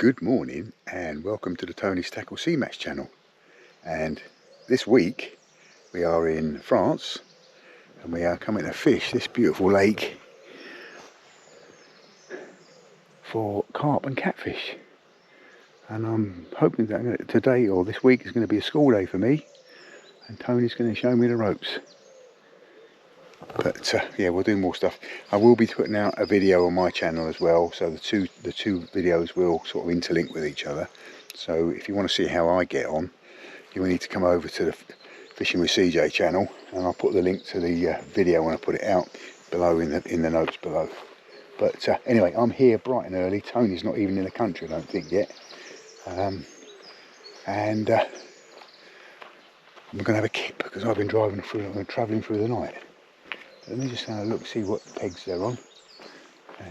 Good morning and welcome to the Tony's Tackle Sea Match channel. And this week we are in France and we are coming to fish this beautiful lake for carp and catfish. And I'm hoping that today or this week is going to be a school day for me and Tony's going to show me the ropes. But yeah, we'll do more stuff. I will be putting out a video on my channel as well, so the two videos will sort of interlink with each other. So if you want to see how I get on, you will need to come over to the Fishing with CJ channel, and I'll put the link to the video when I put it out below in the notes below. But anyway, I'm here bright and early. Tony's not even in the country, I don't think, yet. And I'm going to have a kip because I've been travelling through the night. Let me just have a look, see what pegs they're on,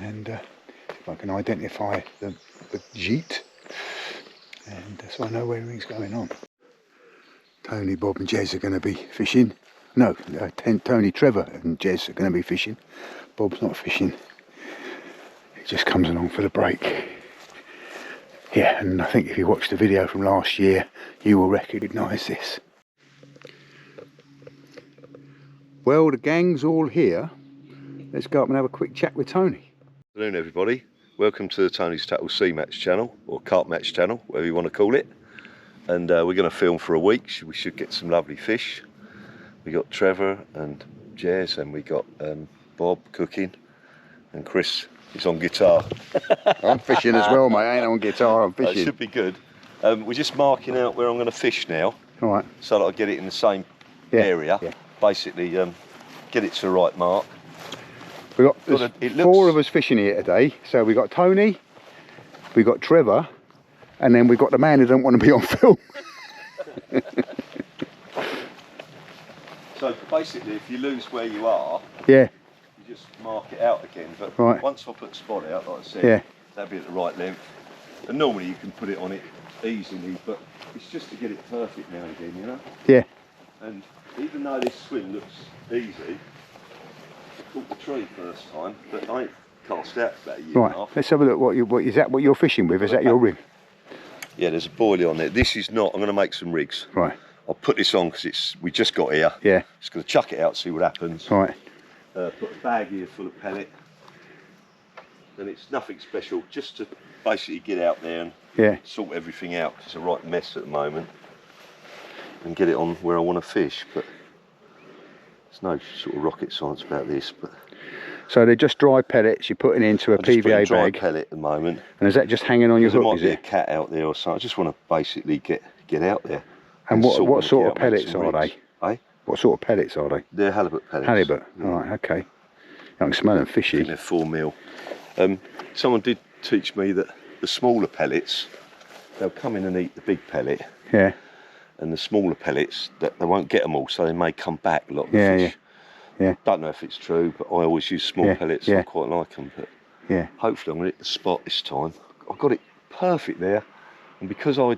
and if I can identify the gite, and so I know where everything's going on. Tony, Bob and Jez are going to be fishing. No, Tony, Trevor and Jez are going to be fishing. Bob's not fishing. He just comes along for the break. Yeah, and I think if you watched the video from last year, you will recognise this. Well, the gang's all here. Let's go up and have a quick chat with Tony. Good afternoon, everybody. Welcome to the Tony's Tackle Sea Match channel, or Carp Match channel, whatever you want to call it. And we're going to film for a week. We should get some lovely fish. We got Trevor and Jez, and we got Bob cooking, and Chris is on guitar. I'm fishing as well, mate. I ain't on guitar, I'm fishing. It should be good. We're just marking out where I'm going to fish now. All right. So that I get it in the same area. Yeah. Basically, get it to the right mark. We got four of us fishing here today. So we got Tony, we got Trevor, and then we got the man who don't want to be on film. So basically, if you lose where you are, yeah, you just mark it out again. But right. Once I put the spot out, like I said, yeah, that'll be at the right length. And normally you can put it on it easily, but it's just to get it perfect now and again, you know. Yeah. And even though this swim looks easy, I caught the tree first time, but I ain't cast out for about a year and a half. Let's have a look. What you're fishing with? Is that your rig? Yeah, there's a boilie on there. This is not. I'm going to make some rigs. Right. I'll put this on because we just got here. Yeah. Just going to chuck it out, see what happens. Right. Put a bag here full of pellet. And it's nothing special, just to basically get out there and sort everything out. It's a right mess at the moment. And get it on where I want to fish, but there's no sort of rocket science about this. But so they're just dry pellets you're putting into a PVA dry bag. Pellet at the moment. And is that just hanging on your hook? There might be a cat out there or something. I just want to basically get out there. And what sort of pellets are they? Eh? What sort of pellets are they? They're halibut pellets. Halibut. Yeah. All right. Okay. I can smell them fishy. I think they're 4 mil. Someone did teach me that the smaller pellets, they'll come in and eat the big pellet. Yeah. And the smaller pellets, that they won't get them all, so they may come back a lot of the fish. Yeah. Don't know if it's true, but I always use small pellets. I quite like them, but hopefully I'm going to hit the spot this time. I've got it perfect there, and because I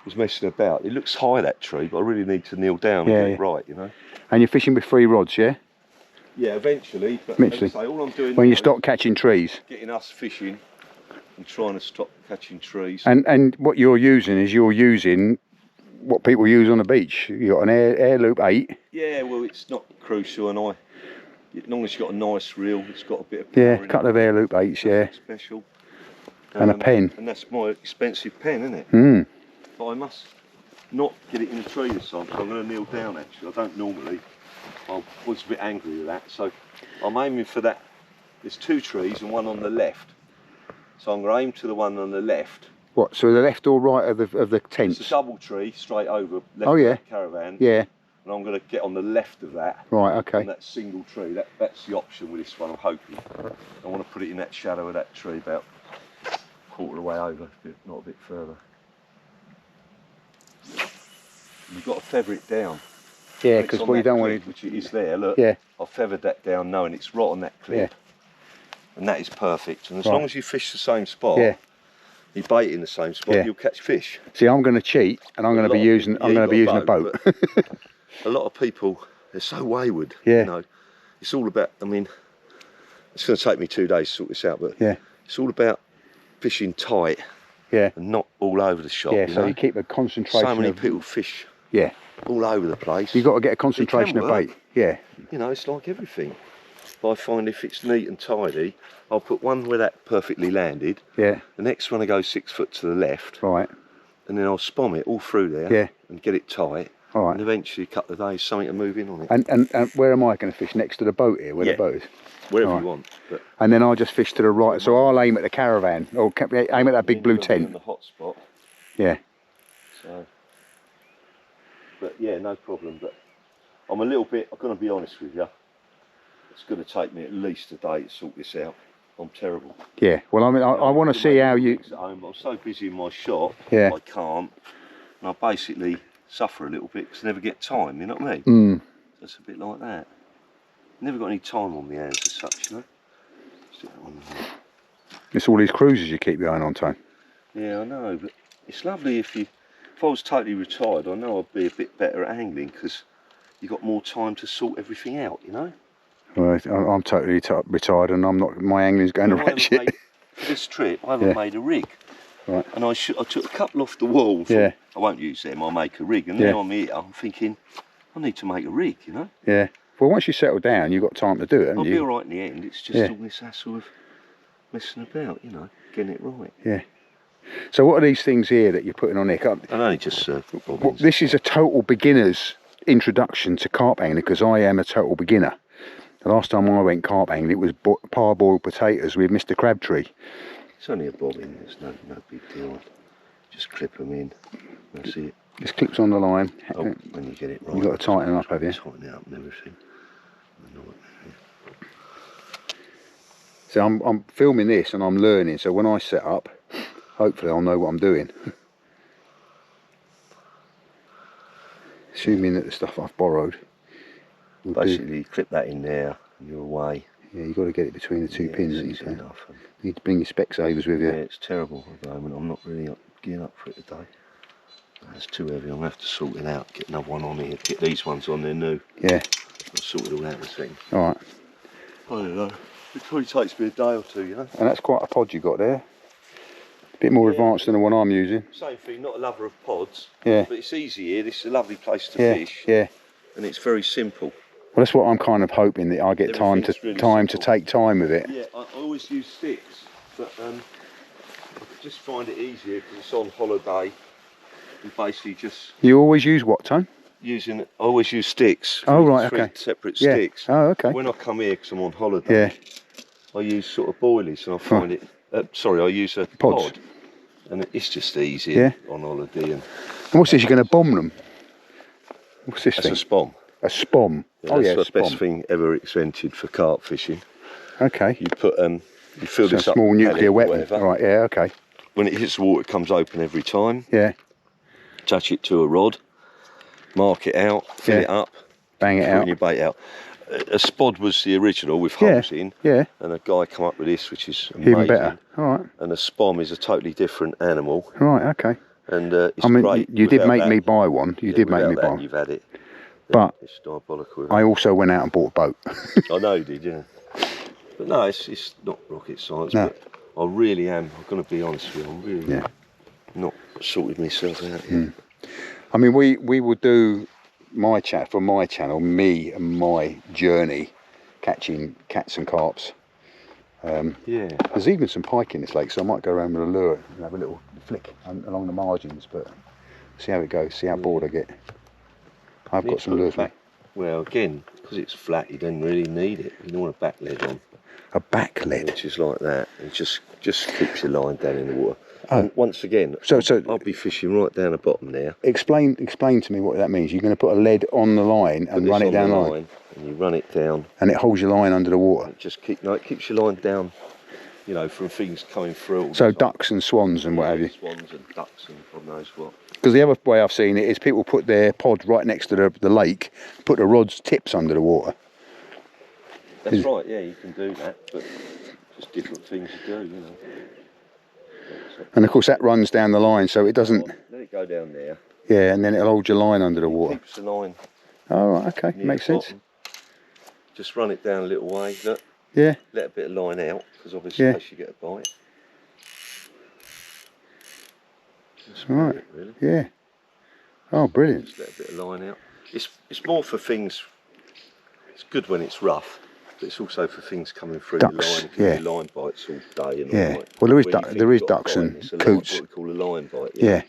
was messing about, it looks high, that tree, but I really need to kneel down and get it right, you know. And you're fishing with 3 rods, yeah? Yeah, eventually. But as I say, all I'm doing when you stop catching trees, getting us fishing and trying to stop catching trees. And what you're using what people use on the beach. You got an air loop 8. Yeah, well, it's not crucial, and as long as you've got a nice reel, it's got a bit of power a couple of air loop 8s, yeah. Special. And a pen. And that's my expensive pen, isn't it? Mm. But I must not get it in the tree this time, so I'm going to kneel down. Actually, I don't normally. I was a bit angry with that, so I'm aiming for that. There's 2 trees and one on the left, so I'm going to aim to the one on the left. What, so the left or right of the tents? It's a double tree straight over, left of the caravan. Yeah. And I'm going to get on the left of that. Right, okay. On that single tree. That's the option with this one, I'm hoping. I want to put it in that shadow of that tree about a quarter of the way over, not a bit further. You've got to feather it down. Yeah, because what you don't want it... Which it is there, look. Yeah. I've feathered that down knowing it's right on that clip. Yeah. And that is perfect. And as long as you fish the same spot... Yeah. You bait in the same spot, you'll catch fish. See, I'm going to cheat, and I'm going to be using a boat. A lot of people, they're so wayward. Yeah. You know, it's all about. I mean, it's going to take me 2 days to sort this out, but it's all about fishing tight Yeah. And not all over the shop. Yeah, you so know? you keep a concentration So many of... people fish Yeah. all over the place. You've got to get a It can concentration of work. bait. Yeah. You know, it's like everything. I find if it's neat and tidy, I'll put one where that perfectly landed. Yeah. The next one I go 6 foot to the left. Right. And then I'll spom it all through there. Yeah. And get it tight. All right. And eventually, a couple of days, something to move in on it. And where am I going to fish? Next to the boat here, where the boat is? Wherever Right. you want. But and then I'll just fish to the right. So I'll aim at the caravan, or aim at that big blue tent. In the hot spot. Yeah. So, but yeah, no problem. But I'm a little bit, I'm going to be honest with you, it's going to take me at least a day to sort this out. I'm terrible. Yeah, well, I mean, I want to see how you... At home, but I'm so busy in my shop, Yeah. I can't. And I basically suffer a little bit because I never get time, you know what I mean? Mm. So it's a bit like that. Never got any time on my hands as such, you know? It's all these cruises you keep going on, Tone. Yeah, I know, but it's lovely if I was totally retired, I know I'd be a bit better at angling because you've got more time to sort everything out, you know? Well, I'm totally retired, and I'm not. My angling's going to ratchet. For this trip, I haven't made a rig. Right. And I took a couple off the wall. Yeah. I won't use them. I'll make a rig. And now I'm here. I'm thinking, I need to make a rig. You know. Yeah. Well, once you settle down, you've got time to do it, haven't you? I'll be all right in the end. It's just all this hassle of messing about. You know, getting it right. Yeah. So what are these things here that you're putting on here? And only just well, this is a total beginner's introduction to carp angling because I am a total beginner. The last time I went carp angling, it was parboiled potatoes with Mr. Crabtree. It's only a bobbin, it's no big deal. Just clip them in, that's it. This clips on the line. Oh, when you get it right. You've got to tighten them up, have you? Tighten it up and everything. So I'm filming this and I'm learning, so when I set up, hopefully I'll know what I'm doing. Assuming that the stuff I've borrowed will basically clip that in there and you're away. Yeah, you've got to get it between the two pins. It's easy enough. You need to bring your Specsavers with you. Yeah, it's terrible at the moment. I'm not really gearing up for it today. That's too heavy. I'm going to have to sort it out. Get another one on here. Get these ones on there new. Yeah. I'll sort it all out in a second. Alright. I don't know. It probably takes me a day or two, you know. And that's quite a pod you got there. A bit more advanced than the one I'm using. Same thing, not a lover of pods. Yeah. But it's easy here. This is a lovely place to fish. Yeah. And it's very simple. Well, that's what I'm kind of hoping, that I get time to take time with it. Yeah, I always use sticks, but I just find it easier because it's on holiday. And basically just. You always use what, Tone? I always use sticks. Oh right, three okay. Separate sticks. Oh okay. When I come here, because I'm on holiday, I use sort of boilies, and I find it. I use a pod, and it's just easier on holiday. And what's this? You're going to bomb them? What's this thing? That's a spom. A spom. Yeah, that's the best thing ever invented for carp fishing. Okay. You put you fill this up. Small nuclear weapon. Right. Yeah. Okay. When it hits the water, it comes open every time. Yeah. Touch it to a rod. Mark it out. Fill it up. Bang it out. Put your bait out. A spod was the original with holes in. Yeah. And a guy come up with this, which is amazing. Even better. All right. And a spom is a totally different animal. Right. Okay. And it's great. You did make me buy one. You did make me buy one. You've had it. But it's diabolical. I also went out and bought a boat. I know you did, yeah. But no, it's not rocket science. No. But I really am. I'm going to be honest with you. I'm really not sorted myself out yet. I mean, we will do my channel, me and my journey catching cats and carps. There's even some pike in this lake, so I might go around with a lure and have a little flick along the margins, but see how it goes, see how bored I get. I've got some lures. Well, again, because it's flat, you don't really need it. You don't want a back lead on. A back lead? Which is like that. It just keeps your line down in the water. And once again, so I'll be fishing right down the bottom there. Explain to me what that means. You're going to put a lead on the line and run it down the line. And you run it down. And it holds your line under the water. It just keeps your line down, you know, from things coming through. So ducks and swans and what have you. Swans and ducks and God knows what. Because the other way I've seen it is people put their pod right next to the lake, put the rod's tips under the water. That's right, yeah, you can do that, but just different things to do, you know. And of course that runs down the line, so it doesn't. Let it go down there. Yeah, and then it'll hold your line under the water. Keeps the line. Oh, right, okay, makes sense. Just run it down a little way, look. Yeah. Let a bit of line out, because obviously in case you get a bite. That's Right. it, really. Yeah. Oh, brilliant. Just let a bit of line out. It's more for things. It's good when it's rough, but it's also for things coming through Ducks, the line. It can yeah. be line bites all day and Yeah. all night. Well, there is Where you think there is you've got a ducks bite, and it's a coots. what we call a line bite. Yeah.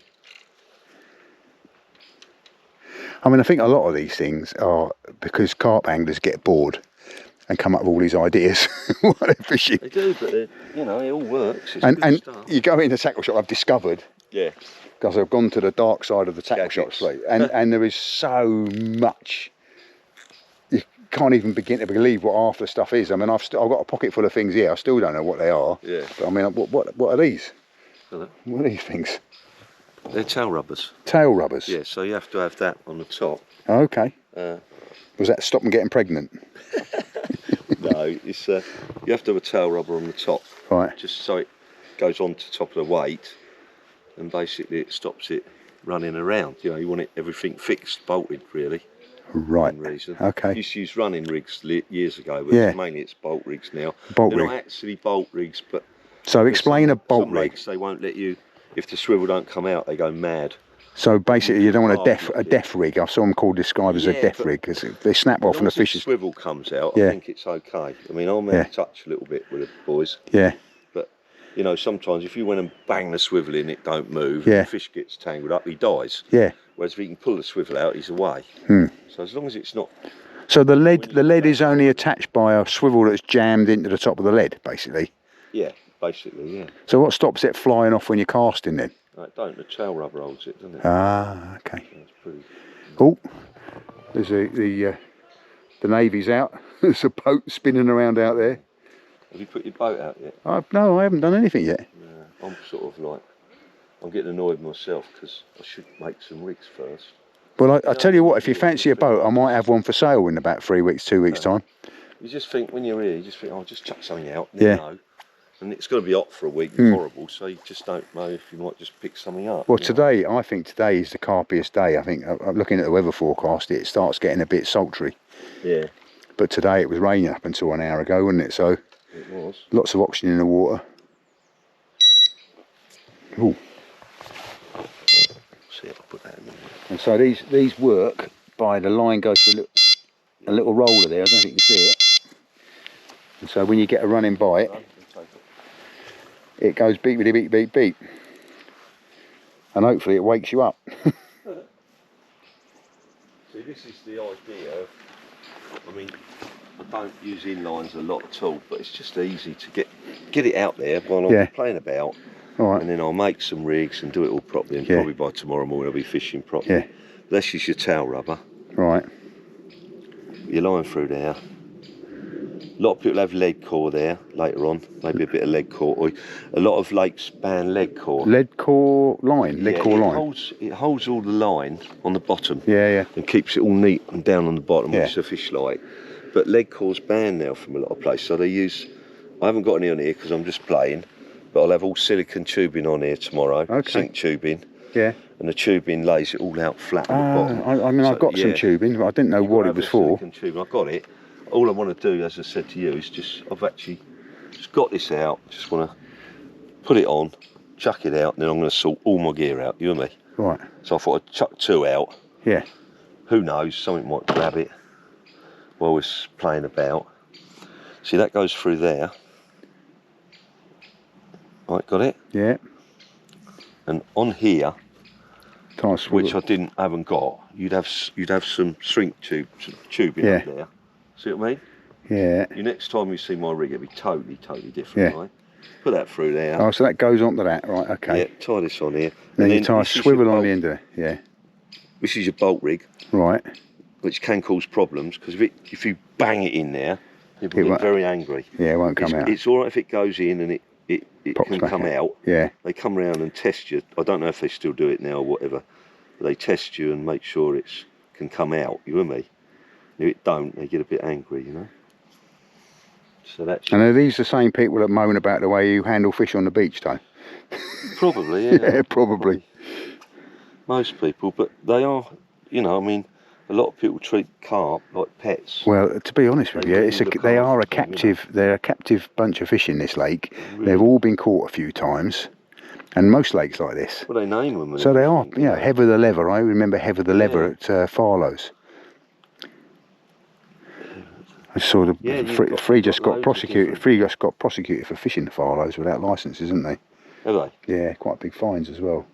I mean, I think a lot of these things are because carp anglers get bored and come up with all these ideas while they're fishing. They do, but you know, it all works. It's And good stuff. you go in the tackle shop, I've discovered, Yeah. because I've gone to the dark side of the tackle Gadgets. shop fleet, and there is so much. You can't even begin to believe what half the stuff is. I mean, I've got a pocket full of things here. I still don't know what they are. Yeah. But I mean, what are these? Hello. What are these things? They're tail rubbers. Tail rubbers. Yeah, so you have to have that on the top. Oh, okay. Uh, Was that stop them getting pregnant? no, it's you have to have a tail rubber on the top. Right. Just so it goes on to top of the weight, and basically it stops it running around. You know, you want it everything fixed, bolted, really. Right. Reason. Okay. Used to use running rigs years ago, but Yeah. mainly it's bolt rigs now. Bolt They're rig. not actually bolt rigs, but So explain a bolt some rig. rigs, they won't let you. If the swivel don't come out, they go mad. So basically, you don't want a Oh, deaf rig. I saw them described as a Yeah, deaf but rig because they snap off As and long the as the fish is. swivel comes out, Yeah. I think it's okay. I mean, I'm out of touch a little bit with the boys. Yeah. But you know, sometimes if you went and bang the swivel in, it don't move. Yeah. And the fish gets tangled up, he dies. Yeah. Whereas if he can pull the swivel out, he's away. Hmm. So as long as it's not. So the lead is only attached by a swivel that's jammed into the top of the lead, basically. Yeah, basically, yeah. So what stops it flying off when you're casting then? No, it don't. The tail rubber holds it, doesn't it? Ah, okay. That's pretty. Oh, there's the Navy's out. There's a boat spinning around out there. Have you put your boat out yet? No, I haven't done anything yet. No, I'm sort of like, I'm getting annoyed with myself because I should make some rigs first. Well, I tell you what, if you fancy a boat, I might have one for sale in about 3 weeks, 2 weeks' time. You just think, when you're here, you just think, oh, I'll just chuck something out, Yeah. know. And it's going to be hot for a week, horrible, so you just don't know if you might just pick something up. Well, today, I think today is the carpiest day. I think, I'm looking at the weather forecast, it starts getting a bit sultry. Yeah. But today it was raining up until an hour ago, wasn't it? So, It was. lots of oxygen in the water. Ooh. See, I'll put that in there. And so these work by the line goes through a little roller there. I don't know if you can see it. And so when you get a running bite, it goes beep, beep, beep, beep, beep. And hopefully it wakes you up. See, this is the idea of, I mean, I don't use inlines a lot at all, but it's just easy to get it out there while I'm playing about. All right. And then I'll make some rigs and do it all properly, and probably by tomorrow morning I'll be fishing properly. Yeah. That's just your tail rubber. Right. Your line through there. A lot of people have lead core there later on, maybe a bit of lead core. Or a lot of lakes ban lead core. Lead core line. Lead core line. It holds all the line on the bottom. Yeah, yeah. And keeps it all neat and down on the bottom, which the fish like. But lead core's banned now from a lot of places, so they use. I haven't got any on here because I'm just playing, but I'll have all silicone tubing on here tomorrow. Okay. Zinc tubing. Yeah. And the tubing lays it all out flat on the bottom. I mean, I've got some tubing, but I didn't know what it was for. Tubing. I've got it. All I want to do, as I said to you, is I've actually just got this out. Just want to put it on, chuck it out, and then I'm going to sort all my gear out. You and me. Right. So I thought I'd chuck 2 out. Yeah. Who knows? Something might grab it while we're playing about. See, that goes through there. Right, got it? Yeah. And on here, Nice, which haven't got, you'd have some shrink tubing up there. See what I mean? Yeah. Next time you see my rig, it'll be totally different, right? Put that through there. Oh, so that goes onto that, right? Okay. Yeah, tie this on here. Then you tie a swivel on the end of it. Yeah. This is your bolt rig. Right. Which can cause problems because if you bang it in there, people get very angry. Yeah, it won't come out. It's all right if it goes in and it can come out. Yeah. They come around and test you. I don't know if they still do it now or whatever. But they test you and make sure it can come out. You and me. If it don't, they get a bit angry, you know. So that's. And are these the same people that moan about the way you handle fish on the beach, though? Probably, yeah. Yeah, probably. Most people, but they are. You know, I mean, a lot of people treat carp like pets. Well, to be honest with you, they are a captive. They're a captive bunch of fish in this lake. Really? They've all been caught a few times, And most lakes like this. Well, they name them. So they are, yeah, Heather the Lever. I remember Heather the Lever at Farlow's. I saw the three just got prosecuted. Three just got prosecuted for fishing the Farlow's without licences, isn't they? Have they? Yeah, quite big fines as well.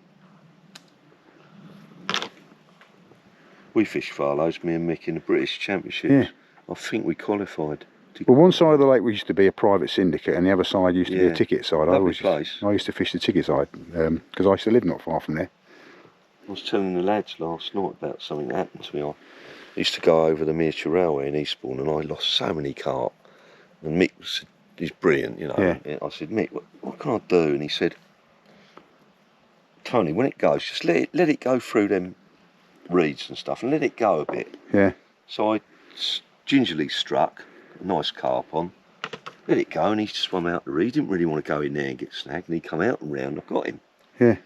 We fished Farlow's, me and Mick, in the British Championships. Yeah. I think we qualified. Well, one side of the lake used to be a private syndicate, and the other side used to be a ticket side. Lovely place. I used to fish the ticket side because I used to live not far from there. I was telling the lads last night about something that happened to me. I used to go over the miniature railway in Eastbourne, and I lost so many carp. And Mick said, he's brilliant, you know. Yeah. I said, Mick, what can I do? And he said, Tony, when it goes, just let it go through them reeds and stuff, and let it go a bit. Yeah. So I gingerly struck a nice carp on, let it go, and he swam out the reed. He didn't really want to go in there and get snagged, and he come out and round. I got him. Yeah.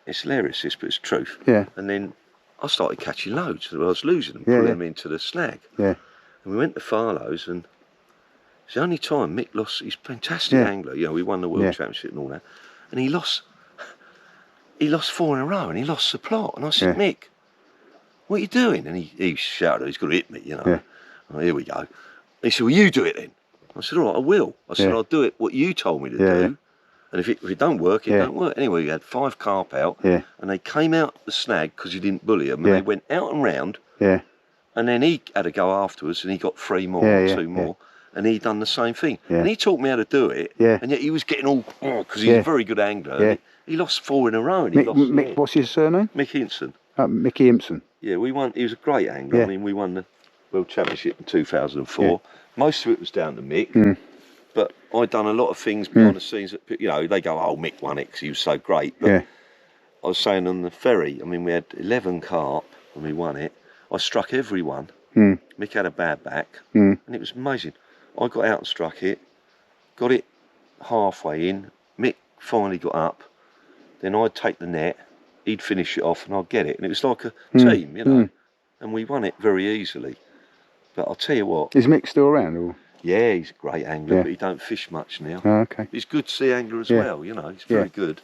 It's hilarious, this, but it's truth. Yeah. And then I started catching loads. I was losing them, pulling them into the snag. Yeah. And we went to Farlow's, and it's the only time Mick lost. He's a fantastic angler. You know, we won the World Championship and all that. And he lost 4 in a row, and he lost the plot. And I said, Mick, what are you doing? And he shouted, he's going to hit me, you know. Yeah. Oh, here we go. He said, well, you do it then. I said, all right, I will. I said, I'll do it what you told me to do. And if it don't work, it don't work. Anyway, we had 5 carp out, and they came out the snag because you didn't bully them, and they went out and round. Yeah. And then he had to go afterwards, and he got 3 more, or 2 more, and he done the same thing. And he taught me how to do it, and yet he was getting all, because he's a very good angler. And he lost 4 in a row, and he lost. Mick, what's his surname? Mick Hinson. Mickey Impson. Yeah, we won. He was a great angler. I mean, we won the World Championship in 2004. Most of it was down to Mick, but I'd done a lot of things behind the scenes that, you know, they go, oh, Mick won it because he was so great. But I was saying on the ferry, I mean, we had 11 carp when we won it. I struck every one. Mick had a bad back, and it was amazing. I got out and struck it, got it halfway in. Mick finally got up. Then I'd take the net, he'd finish it off, and I'd get it. And it was like a team, you know. And we won it very easily. But I'll tell you what. Is Mick still around? Or? Yeah, he's a great angler, but he don't fish much now. Oh, okay. He's a good sea angler as well, you know. He's very good.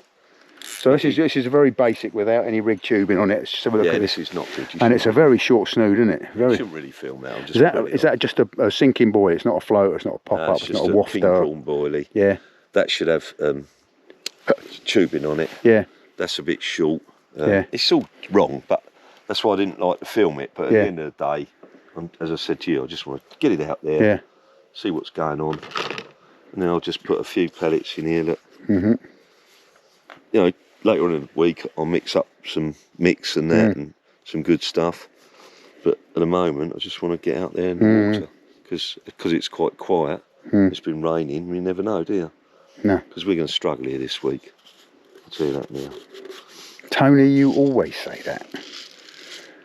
So this is a very basic, without any rig tubing on it. Just have a look at this is not good. And it's a very short snood, isn't it? You shouldn't really film that. Is that just a sinking buoy? It's not a float. It's not a pop up. It's not a wafter. King prawn boilie. Yeah. That should have tubing on it. Yeah. That's a bit short. It's all wrong, but that's why I didn't like to film it. But at the end of the day, as I said to you, I just want to get it out there, see what's going on, and then I'll just put a few pellets in here. Look, you know, later on in the week I'll mix up some mix and that and some good stuff. But at the moment, I just want to get out there in the water because it's quite quiet. It's been raining. You never know, do you? No. Because we're going to struggle here this week. I'll tell you that now. Tony, you always say that.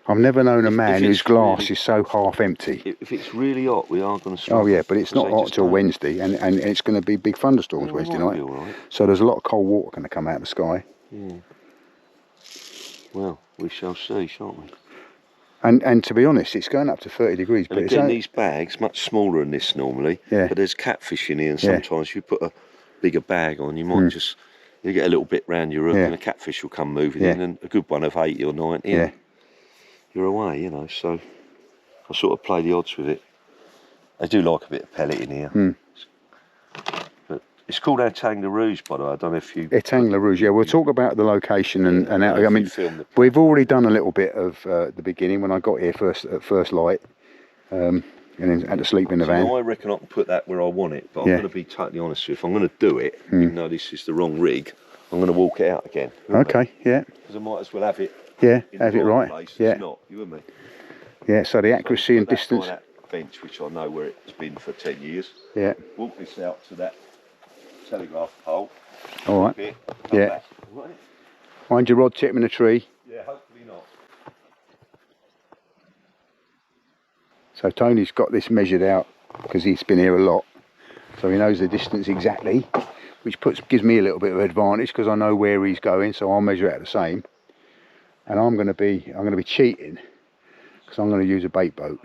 I've never known a man whose glass is so half empty. If it's really hot, we are going to struggle. Oh yeah, but it's not hot till Wednesday, and it's going to be big thunderstorms Wednesday night. Right. So there's a lot of cold water going to come out of the sky. Yeah. Well, we shall see, shan't we? And to be honest, it's going up to 30 degrees. And but again, these bags, much smaller than this normally, but there's catfish in here, and sometimes if you put a bigger bag on, you might just, you get a little bit round your hook and a catfish will come moving in, and a good one of 80 or 90, you're away, you know, so I sort of play the odds with it. I do like a bit of pellet in here. But it's called Etang Rouge, by the way. I don't know if you... Etang Rouge, yeah. We'll talk about the location and I mean, we've already done a little bit of the beginning when I got here at first light, and then had to sleep in the van. I reckon I can put that where I want it, but I'm going to be totally honest with you. If I'm going to do it, even though this is the wrong rig, I'm going to walk it out again. Okay, because I might as well have it. Have it right. Place. It's not, you and me. Yeah, so the accuracy and distance. That bench, which I know where it's been for 10 years. Yeah. Walk this out to that telegraph pole. All right. Back. Find your rod tip in a tree. Yeah, hopefully not. So Tony's got this measured out because he's been here a lot, so he knows the distance exactly, which gives me a little bit of advantage because I know where he's going, so I'll measure it at the same. And I'm going to be cheating because I'm going to use a bait boat.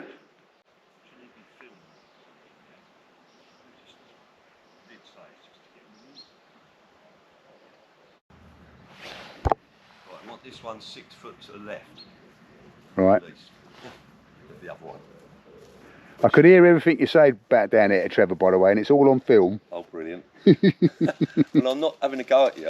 this one's 6 foot to the left. Right. At least. The other one. I could hear everything you say about down here to Trevor, by the way, and it's all on film. Oh, brilliant. Well, I'm not having a go at you.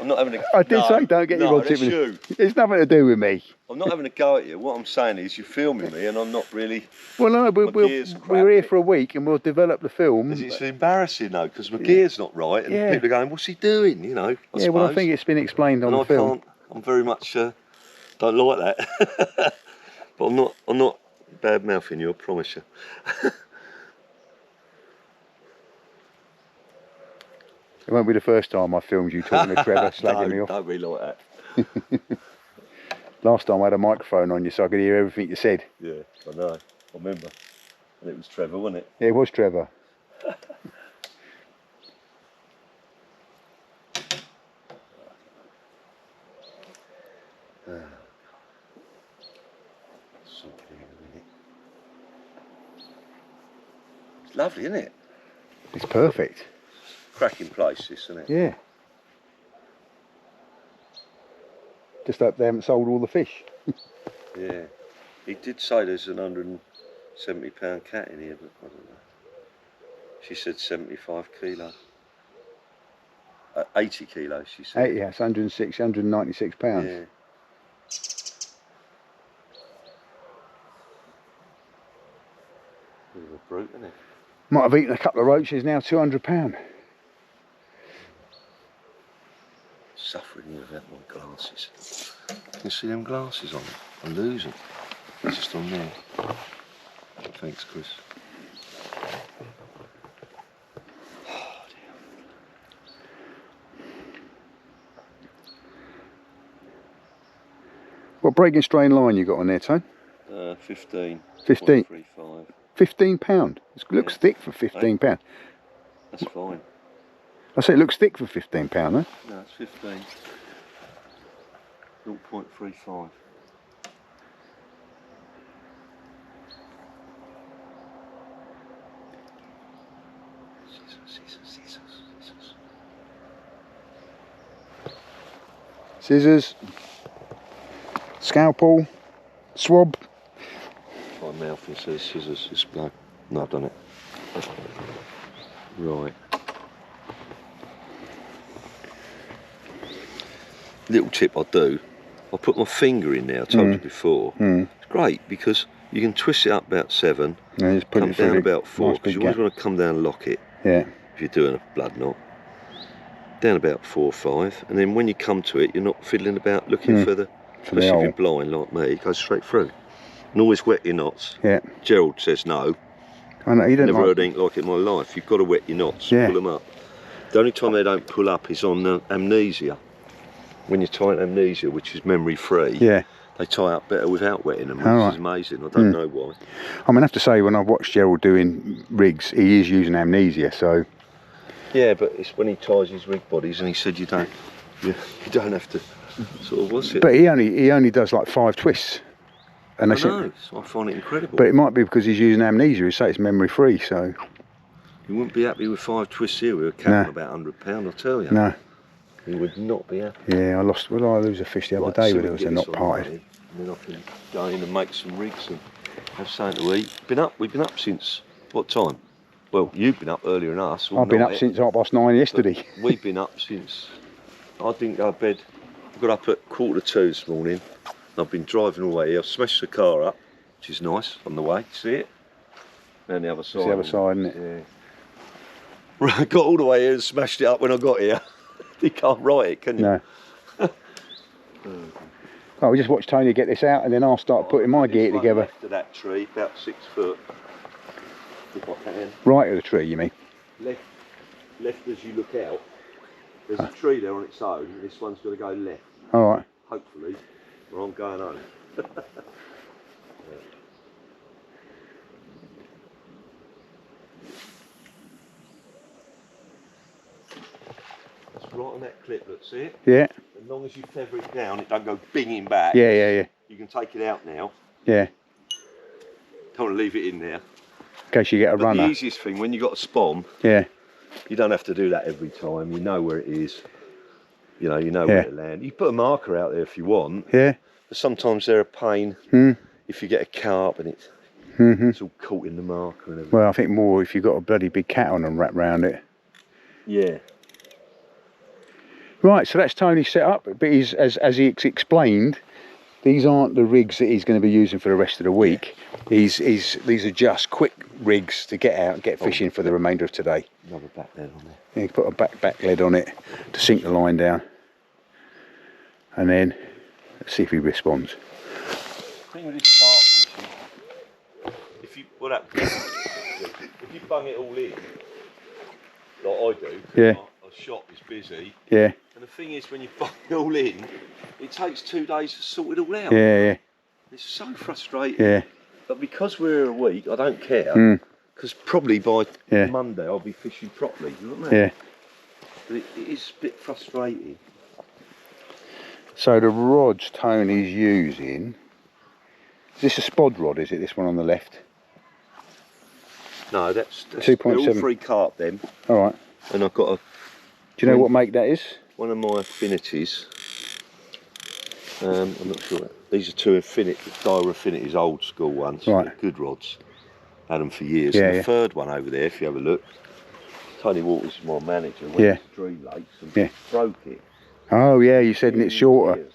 I'm not having a... I did say don't get you on tip. You. It's nothing to do with me. I'm not having a go at you. What I'm saying is you're filming me and I'm not really... Well, no, we're here for a week and we'll develop the film. It's embarrassing though, because my gear's not right and people are going, what's he doing, you know, I suppose. Well, I think it's been explained on the film. I'm very much, don't like that. But I'm not bad mouthing you, I promise you. It won't be the first time I filmed you talking to Trevor, slagging me off. Don't be like that. Last time I had a microphone on you so I could hear everything you said. Yeah, I know, I remember. And it was Trevor, wasn't it? Yeah, it was Trevor. It's lovely, isn't it? It's perfect. Cracking place, this, isn't it? Yeah. Just hope they haven't sold all the fish. Yeah. He did say there's an 170-pound cat in here, but I don't know. She said 75 kilo. 80 kilos, she said. Yeah, it's 106, 196 pounds. Yeah. Bit of a brute, isn't it? Might have eaten a couple of roaches, now £200. Suffering here without my glasses. Can you see them glasses on? I lose them. It's just on there. Thanks, Chris. Oh, dear. What breaking strain line you got on there, Tone? 15. 15. 35. £15. It looks thick for £15. That's fine. I say it looks thick for £15, though. No, it's 15. 0.35. Scissors. Scalpel. Swab. My mouth and says scissors. It's blood. No, I've done it. Right. Little tip I do. I put my finger in there. I told you before. It's great because you can twist it up about 7. Yeah, just put come it down through about 4 because you always want to come down and lock it. Yeah. If you're doing a blood knot. Down about 4 or 5, and then when you come to it, you're not fiddling about looking for the. Especially if you're blind like me, it goes straight through. And always wet your knots. Yeah. Gerald says no. I know, you don't Never heard anything like it in my life. You've got to wet your knots, pull them up. The only time they don't pull up is on amnesia. When you're tying amnesia, which is memory free, they tie up better without wetting them, which is amazing. I don't know why. I mean, I have to say, when I've watched Gerald doing rigs, he is using amnesia, so. Yeah, but it's when he ties his rig bodies, and he said you don't have to sort of what's it. But he only does like 5 twists. And I know, so I find it incredible. But it might be because he's using amnesia. He say it's memory free, so. You wouldn't be happy with 5 twists here with a cat about £100, I'll tell you. No. You would not be happy. Yeah, I lose a fish the other day when it was a knot parted. And then I can go in and make some rigs and have something to eat. We've been up since what time? Well, you've been up earlier than us. I've been up since 9:30 yesterday. We've been up since, I didn't go to bed. I got up at 1:45 this morning. I've been driving all the way here. I've smashed the car up, which is nice, on the way. See it? Down the other side. It's the other side, isn't it? Yeah. I got all the way here and smashed it up when I got here. You can't write it, can you? No. Oh, we just watch Tony get this out and then I'll start putting my gear together. Left of that tree, about 6 foot. If I can. Right of the tree, you mean? Left as you look out. There's a tree there on its own. This one's got to go left. All right. Hopefully, or I'm going home. That's right on that clip, look, see it? Yeah. As long as you feather it down, it don't go binging back. Yeah. You can take it out now. Yeah. Don't want to leave it in there. In case you get a runner. The easiest thing, when you got a spawn, you don't have to do that every time. You know where it is. you know where to land. You put a marker out there if you want. Yeah. But sometimes they're a pain if you get a carp and it's all caught in the marker and everything. Well, I think more if you've got a bloody big cat on and wrapped round it. Yeah. Right, so that's Tony's setup, but as he explained, these aren't the rigs that he's going to be using for the rest of the week. These are just quick rigs to get out and get fishing for the remainder of today. Another back lead on there. You can put a back lead on it to sink the line down, and then let's see if he responds. The thing with this carp fishing, if you bung it all in, like I do, yeah. our shop is busy. Yeah. And the thing is, when you bung it all in, it takes 2 days to sort it all out. Yeah. It's so frustrating. Yeah. But because we're a week, I don't care. Because probably by Monday I'll be fishing properly. You know what I mean? Yeah. But it is a bit frustrating. So the rods Tony's using, is this a spod rod, is it, this one on the left? No, that's 2.7. all 3 carp then. Alright. And I've got a... Do you know what make that is? One of my affinities. I'm not sure. These are 2 Dire Affinities, old school ones. Right. They're good rods. Had them for years. Yeah, And the third one over there, if you have a look, Tony Waters is my manager. Went to Drew Lakes and broke it. Oh yeah, you said it's shorter. Years.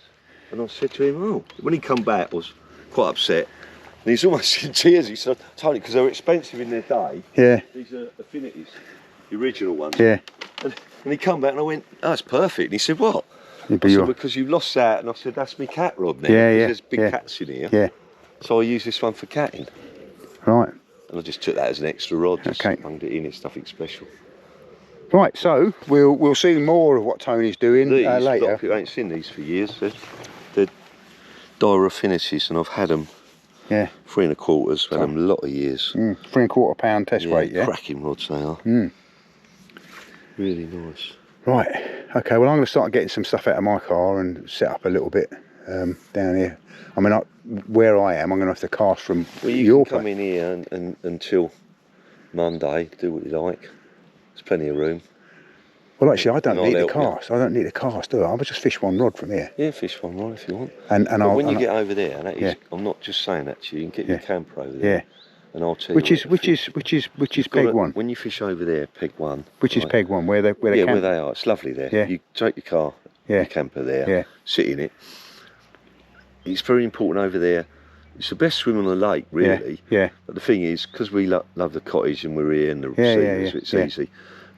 And I said to him, oh, when he come back, I was quite upset. And he's almost in tears. He said, Tony, because they were expensive in their day. Yeah. These are Affinities, the original ones. Yeah. And he come back and I went, oh, it's perfect. And he said, what? I said, because you lost that. And I said, that's my cat rod now. Yeah, There's big cats in here. Yeah. So I use this one for catting. Right. And I just took that as an extra rod. Just okay. Bunged it in. It's nothing special. Right, so we'll see more of what Tony's doing later. A lot of people ain't seen these for years. They're Dire Affinities, and I've had them 3 1/4. Had them a lot of years. 3 1/4 pound test weight, yeah? Cracking rods they are. Really nice. Right, okay, well I'm going to start getting some stuff out of my car and set up a little bit down here. I mean, where I am, I'm going to have to cast from you can come in here and until Monday, do what you like. There's plenty of room. Well, actually, I don't need the cast. I don't need a cast, do I? I'll just fish one rod from here. Yeah, fish one rod if you want. And when you get over there, that is, I'm not just saying that to you. You can get your camper over there. Yeah. And I'll tell you. Which is peg one. When you fish over there, peg one. Which is peg one? Where they camp? Where they are. It's lovely there. Yeah. You take your car, your camper there, sit in it. It's very important over there. It's the best swim on the lake, really. Yeah. But the thing is, because we love the cottage and we're here and the sea, it's easy.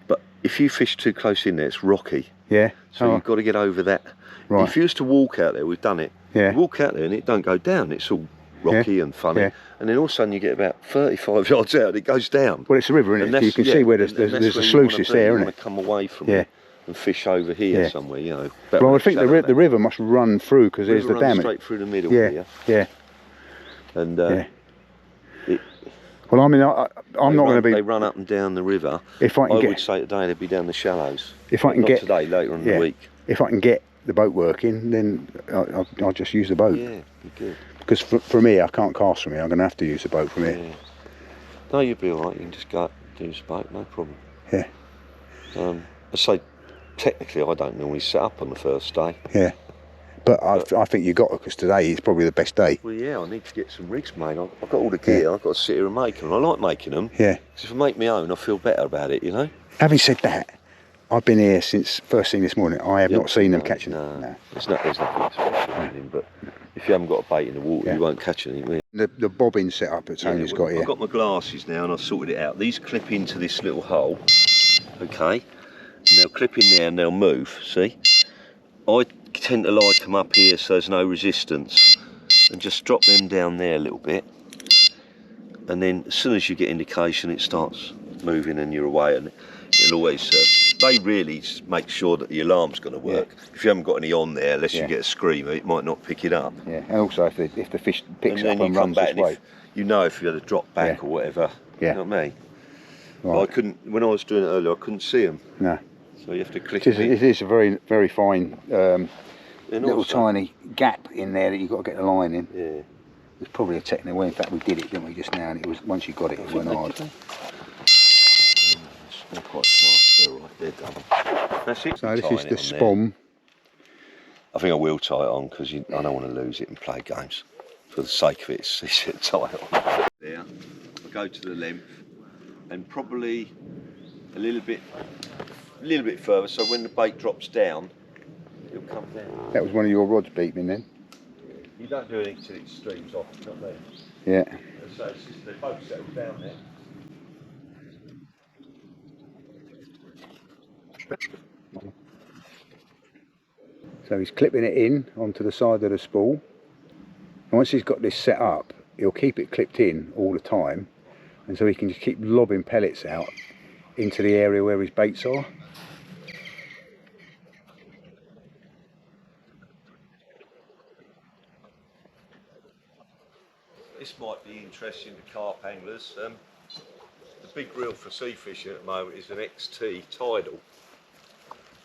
But if you fish too close in there, it's rocky. Yeah. So you've got to get over that. Right. If you used to walk out there, we've done it. Yeah. You walk out there and it don't go down. It's all rocky and funny. Yeah. And then all of a sudden you get about 35 yards out, it goes down. Well, it's a river, isn't it? You can see where there's a sluice there, isn't it? You want to come away from it and fish over here somewhere, you know. Well, I would think the river must run through because there's the dam. Straight through the middle here. Yeah. And well, I mean, I'm not going to be. They run up and down the river. If I would say today they'd be down the shallows. If I can get today, later on in the week. If I can get the boat working, then I'll just use the boat. Yeah, good. Because from here, I can't cast from here. I'm going to have to use the boat from here. Yeah. No, you'll be all right. You can just go up and use the boat, no problem. Yeah. I say, technically, I don't normally set up on the first day. Yeah. But I think you got to, because today is probably the best day. Well, yeah, I need to get some rigs made. I've got all the gear. I've got to sit here and make them. I like making them. Yeah. Because if I make my own, I feel better about it, you know. Having said that, I've been here since first thing this morning. I have not seen them catching them. No. There's nothing special in them, but if you haven't got a bait in the water, you won't catch anything. The bobbin setup that Tony's got here. I've got my glasses now and I've sorted it out. These clip into this little hole, okay, and they'll clip in there and they'll move, see? I tend to like them up here so there's no resistance, and just drop them down there a little bit, and then as soon as you get indication it starts moving and you're away, and it'll always they really make sure that the alarm's going to work. If you haven't got any on there, unless you get a screamer, it might not pick it up. Yeah, and also if the fish picks and up and runs this way, you know if you had a drop back or whatever. You know what I mean? Right. I couldn't, when I was doing it earlier, I couldn't see them. No. So you have to click it is a very, very fine little also, tiny gap in there that you've got to get the line in. Yeah. There's probably a technical way. In fact, we did it, didn't we, just now? And it was, once you got it, it went hard. They're quite smart. They're all right. They're done. That's it. So this is the spom I think I will tie it on because I don't want to lose it and play games. For the sake of it, it's a tie it on. There, I'll go to the length and probably a little bit further, so when the bait drops down, it'll come down. That was one of your rods beeping then? You don't do anything till it streams off, you know what I mean? Yeah. So it's just, they both settle down there. So he's clipping it in onto the side of the spool. And once he's got this set up, he'll keep it clipped in all the time, and so he can just keep lobbing pellets out into the area where his baits are. This might be interesting to carp anglers. The big reel for sea fishing at the moment is an XT tidal,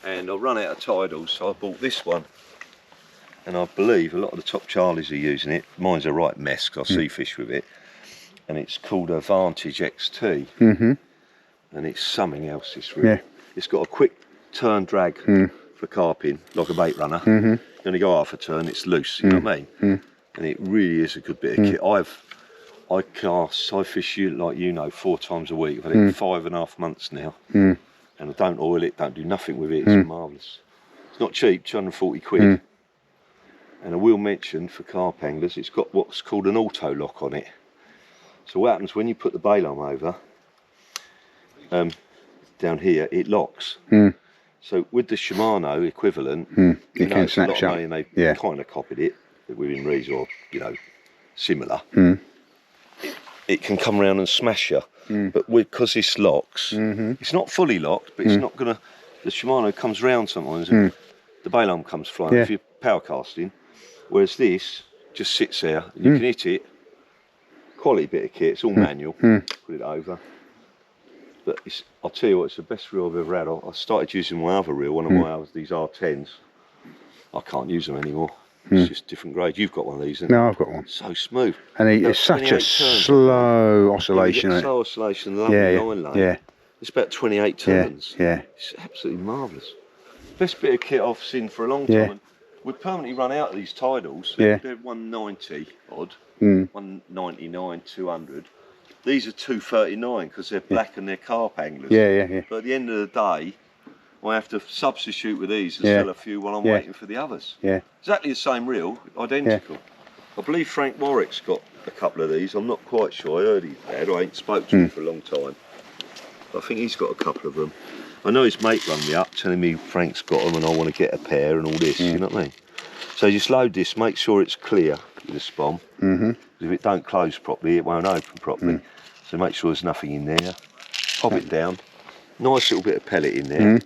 and I've run out of tidals, so I bought this one, and I believe a lot of the top Charlies are using it. Mine's a right mess because I sea fish with it, and it's called a Vantage XT, and it's something else, this reel. It's got a quick turn drag for carping, like a bait runner. You only go half a turn, it's loose, you know what I mean? And it really is a good bit of kit. I fish, like you know, 4 times a week. I've had it 5.5 months now, and I don't oil it, don't do nothing with it. It's marvellous. It's not cheap, 240 quid. And I will mention for carp anglers, it's got what's called an auto lock on it. So what happens when you put the bail arm over, down here, it locks. So with the Shimano equivalent, you know, it's a lot of money, and they kind of copied it within Rouge or, you know, similar. It can come around and smash you, but because this locks, it's not fully locked, but it's not gonna. The Shimano comes round sometimes, and the bail arm comes flying if you're power casting. Whereas this just sits there, and you can hit it. Quality bit of kit. It's all manual. Put it over. But I'll tell you what, it's the best reel I've ever had. I started using my other reel, one of my others, these R10s. I can't use them anymore. It's just different grade. You've got one of these, haven't you? No, I've got one. So smooth. And it's such a slow oscillation. Yeah, slow oscillation, lovely line lane. Yeah. It's about 28 turns. Yeah. It's absolutely marvellous. Best bit of kit I've seen for a long time. And we've permanently run out of these tidals. They're 190 odd, 199, 200. These are 239 because they're black and they're carp anglers. Yeah. But at the end of the day, I have to substitute with these and sell a few while I'm waiting for the others. Exactly the same reel, identical. I believe Frank Warwick's got a couple of these. I'm not quite sure. I heard he had. I ain't spoke to him for a long time. But I think he's got a couple of them. I know his mate rang me up telling me Frank's got them and I want to get a pair and all this, you know what I mean? So just load this, make sure it's clear with a spom. If it don't close properly, it won't open properly. So make sure there's nothing in there. Pop it down. Nice little bit of pellet in there.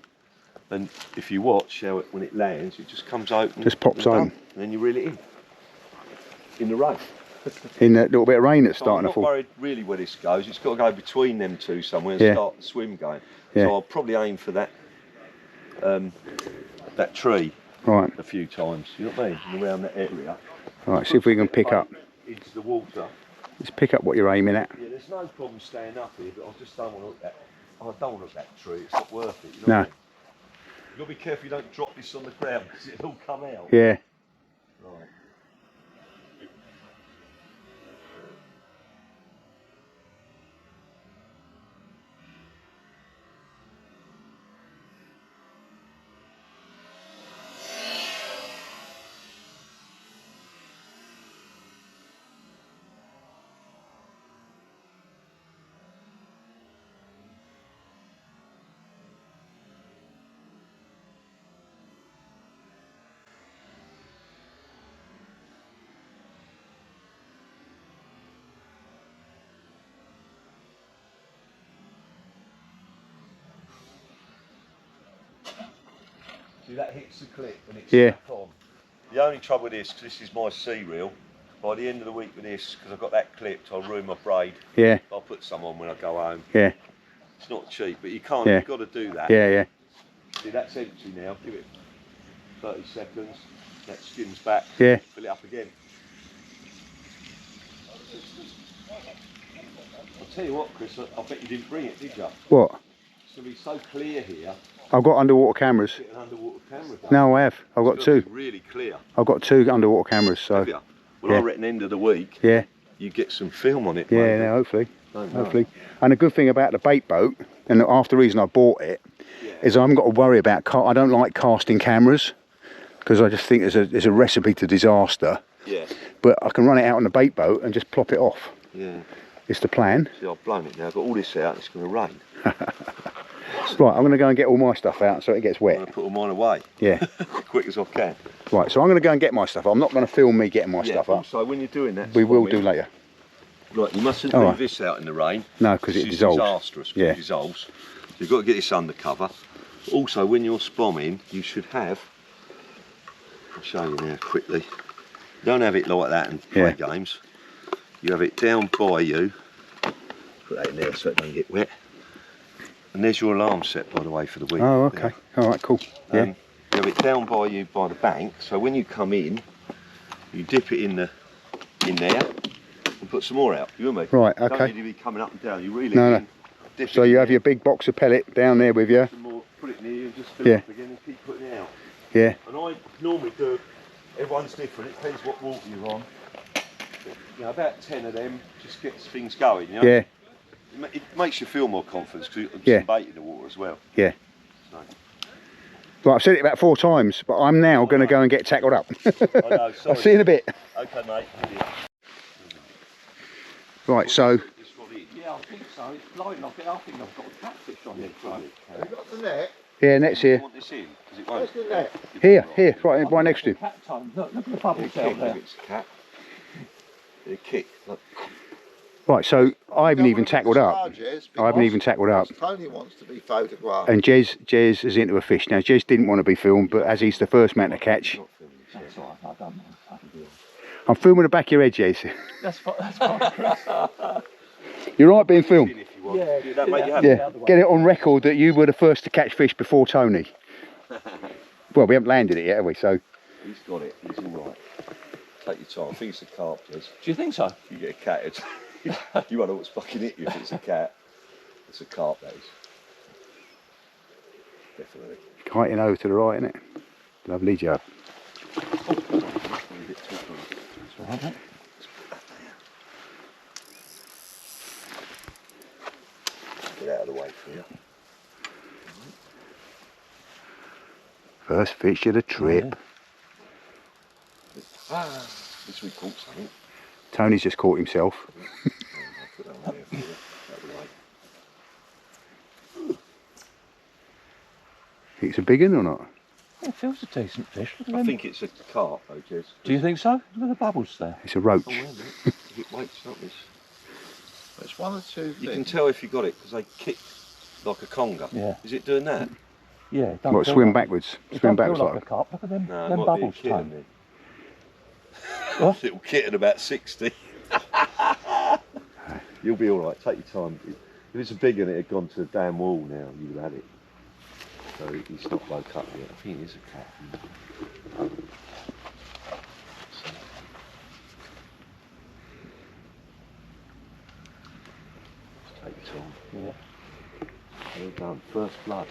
And if you watch how when it lands, it just comes open. Just pops open. And then you reel it in the rain. In that little bit of rain that's starting to fall. I'm not worried really where this goes. It's got to go between them two somewhere and start the swim going. So I'll probably aim for that that tree a few times. You know what I mean? Around that area. Right, see if we can pick up. Into the water. Just pick up what you're aiming at. Yeah, there's no problem staying up here, but I just don't want to look at. I don't want to look at that tree. It's not worth it. You know what I mean? You've got to be careful you don't drop this on the ground because it'll all come out. Yeah. Right. See, that hits the clip and it's stuck on. The only trouble with this, because this is my sea reel, by the end of the week with this, because I've got that clipped, I'll ruin my braid. I'll put some on when I go home. It's not cheap, but you can't, you've got to do that. See, that's empty now. Give it 30 seconds. That skims back. Fill it up again. I'll tell you what, Chris, I bet you didn't bring it, did you? What? It's going to be so clear here. I've got underwater cameras. Get an underwater camera done. No, I have. I've got It's two. gotta be really clear. I've got 2 underwater cameras. So. Have you? Well, Yeah. I reckon end of the week. Yeah. You get some film on it. Yeah. Maybe. No, hopefully. Don't know. Hopefully. And the good thing about the bait boat, and half the reason I bought it, is I haven't got to worry about. I don't like casting cameras because I just think it's a recipe to disaster. Yeah. But I can run it out on the bait boat and just plop it off. Yeah. It's the plan. See, I've blown it now. I've got all this out. It's going to rain. Right, I'm going to go and get all my stuff out so it gets I'm going wet. to put all mine away. Yeah. Quick as I can. Right, so I'm going to go and get my stuff. I'm not going to film me getting my stuff up. So when you're doing that, We will do later. Right, you mustn't All leave right. this out in the rain. No, because it It's dissolves. disastrous. Yeah. It dissolves. So you've got to get this under cover. Also, when you're spomming, you should have. I'll show you now quickly. Don't have it like that and play games. You have it down by you. Put that in there so it doesn't get wet. And there's your alarm set, by the way, for the week. Oh, okay. All right, cool. Yeah. You have it down by you by the bank. So when you come in, you dip it in there and put some more out. You with me? Right, Don't okay. need to be coming up and down. You really No, in, dip So it you in have there, your big box of pellet down there with you. some more, put it near you, and just fill it up again and keep putting it out. Yeah. And I normally do. Everyone's different. It depends what water you're on. But, you know, about 10 of them just gets things going. You know? Yeah. It makes you feel more confident because you've got Yeah. some bait in the water as well. Yeah. So. Right, I've said it about 4 times, but I'm now going to go and get tackled up. I know, sorry. I'll see you in a bit. Okay, mate. Right, so Yeah, I think so. It's blowing off it. I think I've got a catfish on it. Have you got the net? yeah, net's You here. want this in? Because it Where's won't. the net? Here, right next to him. Cat time. Look at the It'll bubbles kick out if there. it's a cat. It'll kick. Look. Right, so I haven't Don't even want to tackled up. charge us I haven't because even tackled up. Tony wants to be photographed. And Jez is into a fish. Now, Jez didn't want to be filmed, but as he's the first man to catch, That's all right. I don't mind. I'm filming the back of your head, Jez. That's fine. That's fine. You're right being filmed. If you want. Yeah, That make you happy? Yeah, get it on record that you were the first to catch fish before Tony. Well, we haven't landed it yet, have we? So, He's got it. He's all right. Take your time. I think it's a carp, Des. Do you think so? If you get a cat, it's you won't know what's fucking hit you if it's a cat. It's a carp, that is. Definitely. kiting over to the right, innit? Lovely job. Get out of the way for you. First fish of the trip. This we caught something. Tony's just caught himself. Put that on there for you. Out of the way. Think it's a big one or not? It feels a decent fish. Look at I them. think it's a carp though, Jez. Do you think so? Look at the bubbles there. It's a roach. Oh, well, if it waits up this. It's one or two You can things. tell if you got it because they kick like a conger. Yeah. Is it doing that? Yeah. It don't What, feel swim like, backwards? it Swim don't feel backwards like like. a carp. Look at them. No, it them might bubbles, be a kid Tony. in there. What? Little kitten about 60. You'll be all right. Take your time. If it's a big one, it had gone to the damn wall now. You'd have had it. So it's not woke up yet. I think it is a cat. Just take your time. Yeah. Well done. First blood.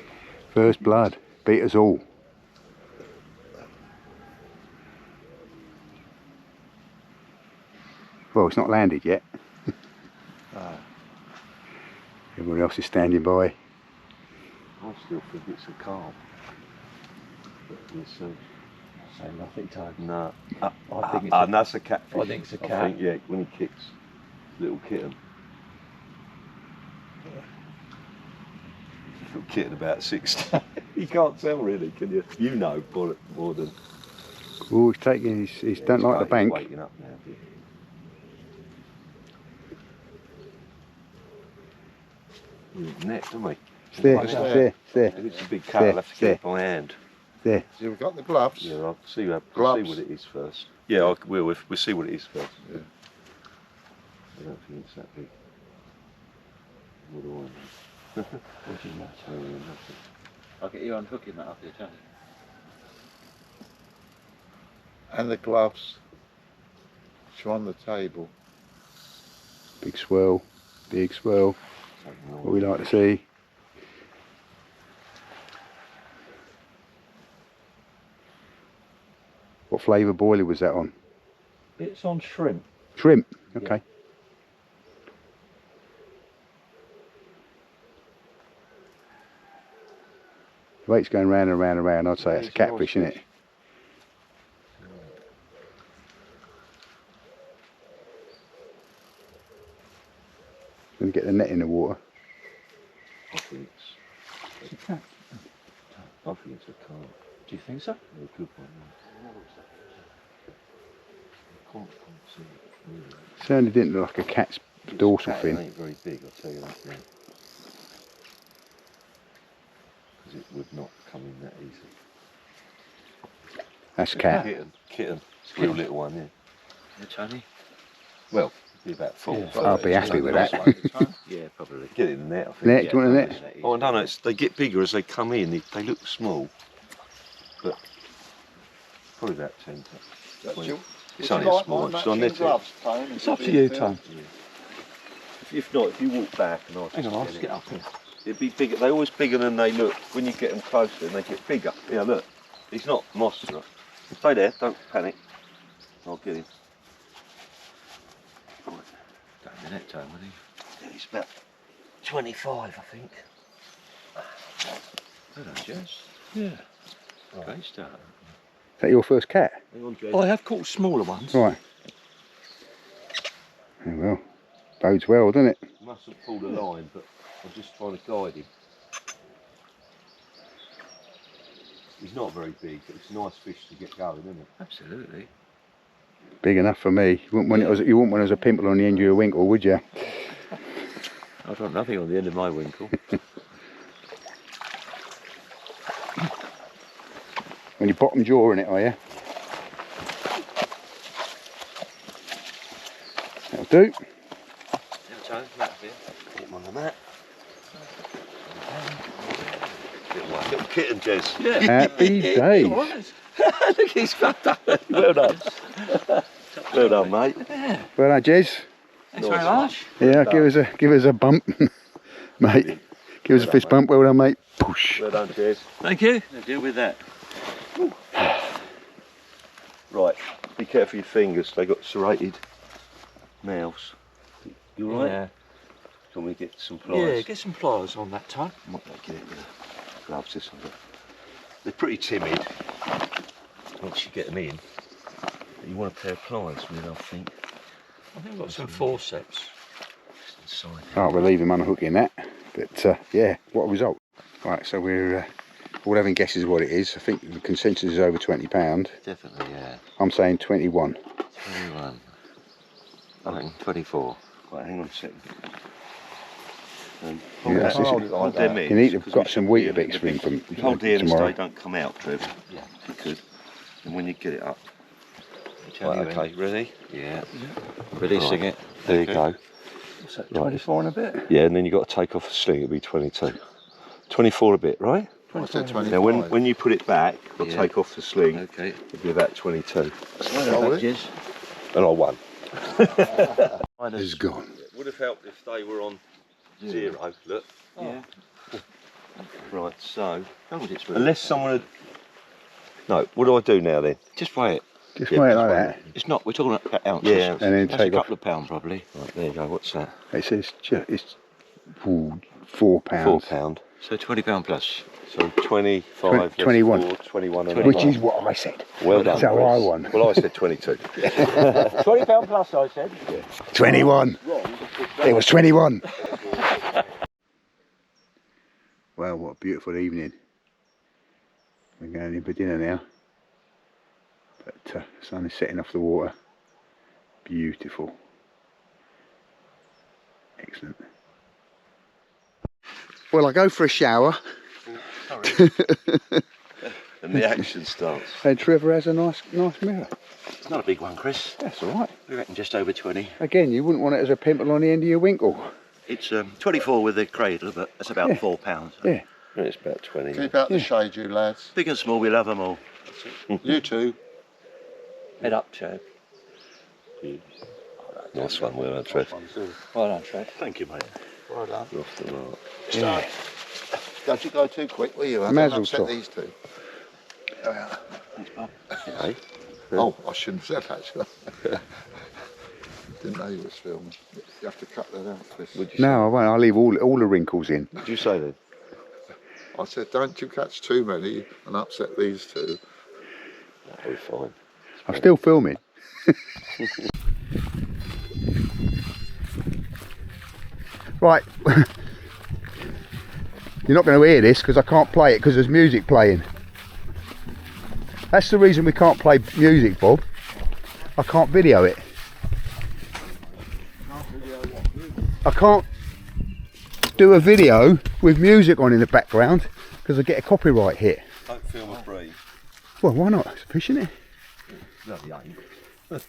First blood. Beat us all. Well, it's not landed yet. Everyone else is standing by. I still think it's a carp. But we'll see. Say nothing, Tony. No. I think it's a, that's a catfish. I think it's a I cat. think, yeah, when he kicks. Little kitten. Little kitten about 60. You can't tell really, can you? You know more than... Oh, he's taking. He's don't like the He's bank. waking up now. Net, don't we? It's there. Right, It's there. there. It's there. If it's a big cat, I'll have to get it by hand. There. So you've got the gloves. Yeah, I'll see what Gloves. it is first. Yeah, we'll see what it is first. Yeah. I don't think it's that big. What do I know? What do you know? Oh, yeah, nothing. I'll get you unhooking that up here, Tony. And the gloves. Which are on the table. Big swirl. Big swirl. Something What we like to see. What flavour boiler was that on? It's on shrimp. Shrimp. Okay. The way it's going round and round and round, I'd say it's a catfish, isn't it? Going to get the net in the water. I think it's a cat. I think it's a carp. Do you think so? Yeah, a good one. I can't see it really. Certainly didn't look like a cat's dorsal Cat fin. ain't very big, I'll tell you that now. Because it would not come in that easy. That's cat. Kitten. It's a real little one, yeah. Yeah, Tony? Well, it'd be about 4. Yeah. I'll be happy with that. Yeah, probably. Get it in the net, I think. Net, do you want a net? Oh, I don't know, they get bigger as they come in. They look small, but probably about 10. 20. It's only a small one. Should I net it? It's up to you, Tom. Yeah. If not, if you walk back and I'll Hang on, I'll just just get up here. It'd be bigger. They're always bigger than they look. When you get them closer, and they get bigger. Yeah, look. He's not monstrous. Stay there. Don't panic. I'll get him. Got in the net time, wasn't Yeah, he's about 25, I think. he? Well done, Jess. Yeah. Great start. Is that your first cat? Hang on, Jez. Well, I have caught smaller ones. Right. Oh, well, bodes well, doesn't it? Mustn't pull the line, but I'm just trying to guide him. He's not very big, but it's a nice fish to get going, isn't it? Absolutely. Big enough for me. You wouldn't want one as a pimple on the end of your winkle, would you? I've got nothing on the end of my winkle. When you bottom jaw in it, are you? That'll do. Yeah, Tony, Matt here. Get him on the mat. Little kitten, Jez. Yeah. Happy days. Look, he's fat up. Well done. Well done, mate. Yeah. Well done, Jez. Thanks very much. Yeah, give us a bump, mate. Give us a fist bump. Well done, mate. Push. Well done, Jez. Thank you. Now deal with that. Right, be careful your fingers. They got serrated mouths. You all right? Yeah. Can we get some pliers? Yeah, get some pliers on that time. Might not get it with the gloves this one. They're pretty timid once you get them in. You want a pair of pliers with, I think. I think I've got some forceps. Just inside. Can't believe him unhooking that. But yeah, what a result. Right, so we're all having guesses what it is. I think the consensus is over £20. Definitely, yeah. I'm saying 21. 21. I reckon 24. Right, hang on a second. Yeah, that's hold it. it like that. You need to have 'cause got we some should Weetabix be for him from If you hold the ends, tomorrow. they don't come out, Trev. Yeah. You could. And when you get it up. Tell Right, you okay, ready? Yeah. Releasing it. There Okay. you go. What's that, Right. 24 and a bit? Yeah, and then you've got to take off the sling, it'll be 22. 24 a bit, right? I said 25. Now when you put it back, or Yeah. take off the sling, Okay. it'll be about 22. Oh, really? Jez. And I won. It's gone. It would have helped if they were on 0, look. Yeah. Right, so, Hold it through. unless someone had... No, what do I do now then? Just weigh it. Just Yeah, weigh it just like weigh that. It's not, we're talking about ounces. Yeah. And then That's a take off. couple of pound probably. Right, there you go, what's that? It says it's £4. £4. So £20 plus. So 25, 21. 4, 21 and a Which half. is what I said. Well done. So I Chris. won. Well, I said 22. £20 plus, I said. 21. It was 21. Well, what a beautiful evening. We're going in for dinner now. But the sun is setting off the water. Beautiful. Excellent. Well, I go for a shower. And the action starts. And Trevor has a nice mirror. It's not a big one, Chris. That's all right. We reckon just over 20. Again, you wouldn't want it as a pimple on the end of your winkle. It's 24 with the cradle, but that's about Yeah. £4. Yeah. It's about 20. Keep out the shade, you lads. Big and small, we love them all. You two. Head up, Chad. Nice one, well done, Trev. Well done, Chad. Thank you, mate. Well done. You're off the mark. Yeah. Don't you go too quick, will you? I Mazel don't upset tov. these two. Thanks, Bob. Hey? Oh, I shouldn't have said that, should I? Didn't know you was filming. You have to cut that out, Chris. What'd you No, I won't. I'll leave all the wrinkles in. say? What'd you say then? I said, don't you catch too many and upset these two. That'll be fine. I'm still filming. Right. You're not going to hear this because I can't play it because there's music playing. That's the reason we can't play music, Bob. I can't video it. I can't do a video with music on in the background because I get a copyright hit. Don't film a bream. Well, why not? It's fish, isn't it? Bloody ain't.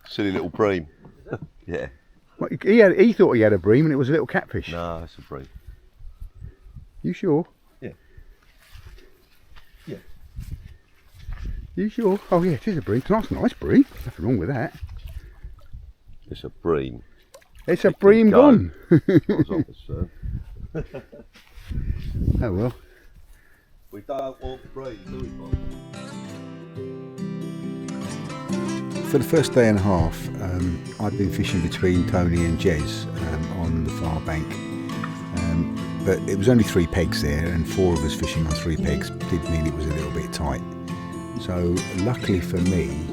Silly little bream. Yeah. Well, he thought he had a bream and it was a little catfish. No, it's a bream. You sure? Yeah. Yeah. You sure? Oh yeah, it is a bream. It's a nice bream. Nothing wrong with that. It's a bream. It's a bream gone. What's on the serve? Oh well. We don't want bream, do we, Bob? For the first day and a half, I'd been fishing between Tony and Jez on the far bank. But it was only 3 pegs there, and 4 of us fishing on 3 pegs did mean it was a little bit tight. So luckily for me,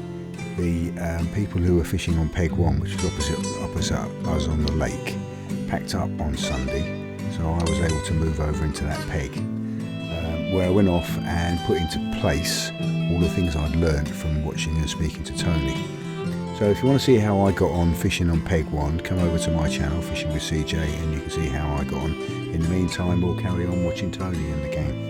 the people who were fishing on peg 1, which was opposite us on the lake, packed up on Sunday, so I was able to move over into that peg, where I went off and put into place all the things I'd learned from watching and speaking to Tony. So if you want to see how I got on fishing on peg 1, come over to my channel, Fishing with CJ, and you can see how I got on. In the meantime, we'll carry on watching Tony and the gang.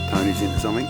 Tony's into something.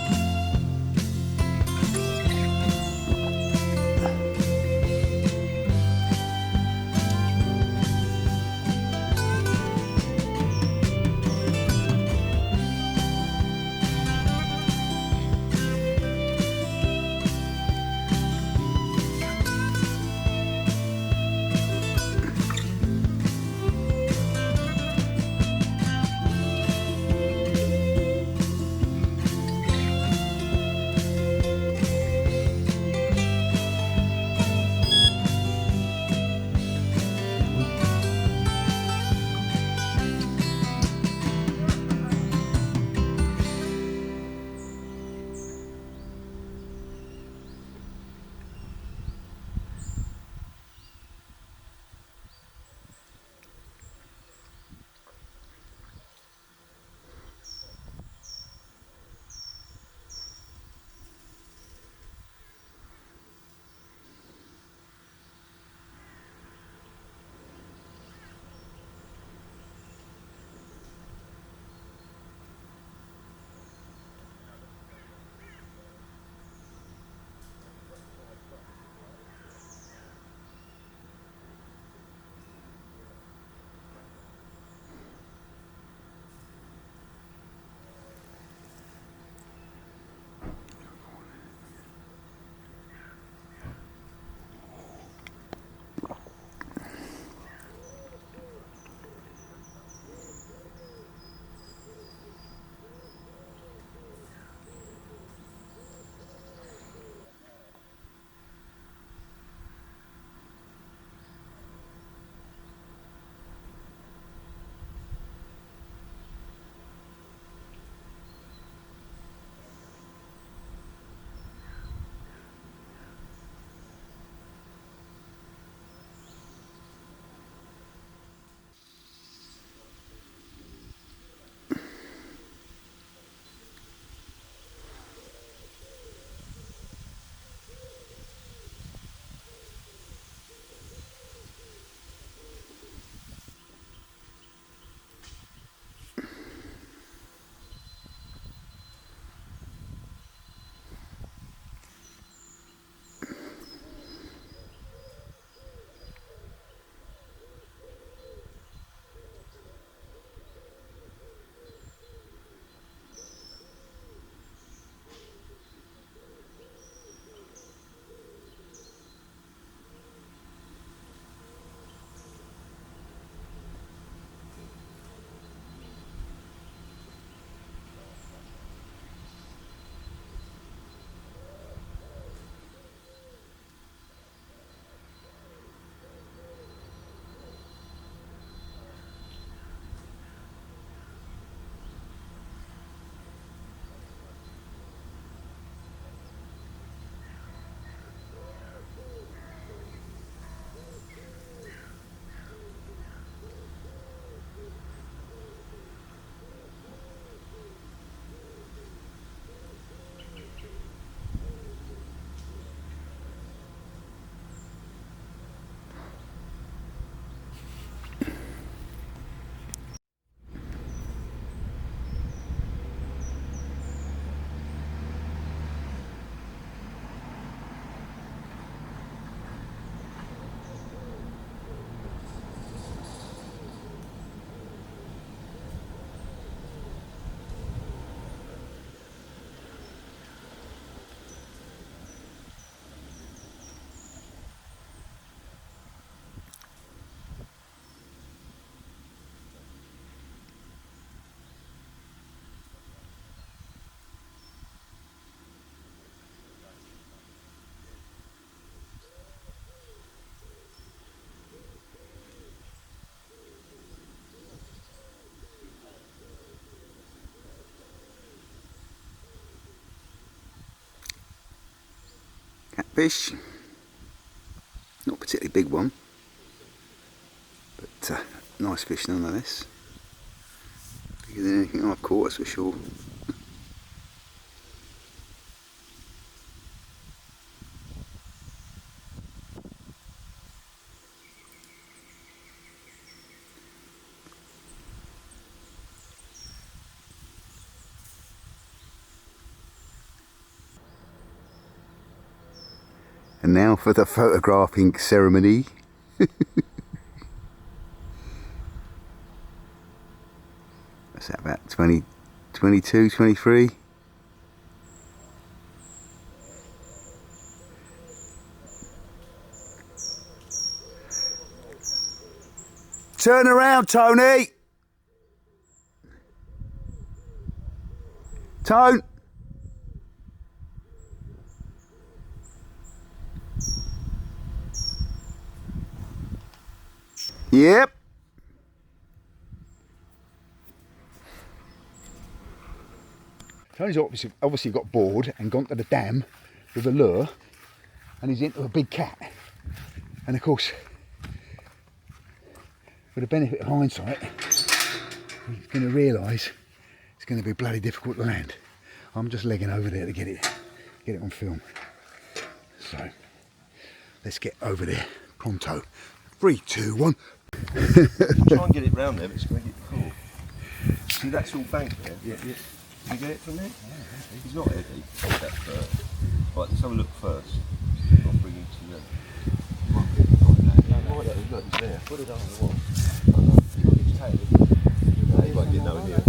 Catfish. Not a particularly big one, but nice fish nonetheless. Bigger than anything I've caught, that's for sure. And now for the photographing ceremony. What's that, about 20, 22, 23? Turn around, Tony! Tone! Yep. Tony's obviously got bored and gone to the dam with a lure, and he's into a big cat. And of course, with the benefit of hindsight, he's going to realise it's going to be bloody difficult to land. I'm just legging over there to get it on film. So let's get over there pronto. 3, 2, 1. Try and get it round there, but it's going to get cool. See, that's all banked there? Yeah. Can you get it from there? Yeah, he's not heavy. Right, let's have a look first. I'll bring him to there. Look, he's there. Put it on the wall. No, he won't get nowhere near it.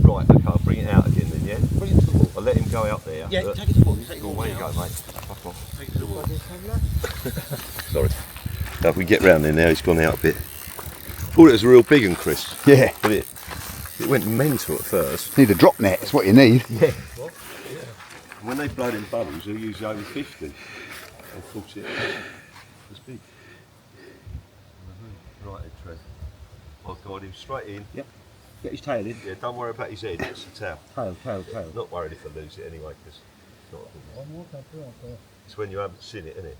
Right, okay, I'll bring it out again then, yeah? Bring it to the wall. I'll let him go out there. Yeah, take it to the wall. Where you go, mate? Fuck off. Take it to the wall. Sorry. Now if we get round there now, he's gone out a bit. Thought it was a real big one, Chris. Yeah. But it went mental at first. Need a drop net, that's what you need. Yeah. What? Yeah. And when they blowed in bubbles, they're usually over 50. I thought it was big. Right then, Trev. I'll guide him straight in. Yep. Get his tail in. Yeah, don't worry about his head, it's the tail. Tail. Not worried if I lose it anyway, because it's not a good one. It's when you haven't seen it, isn't it?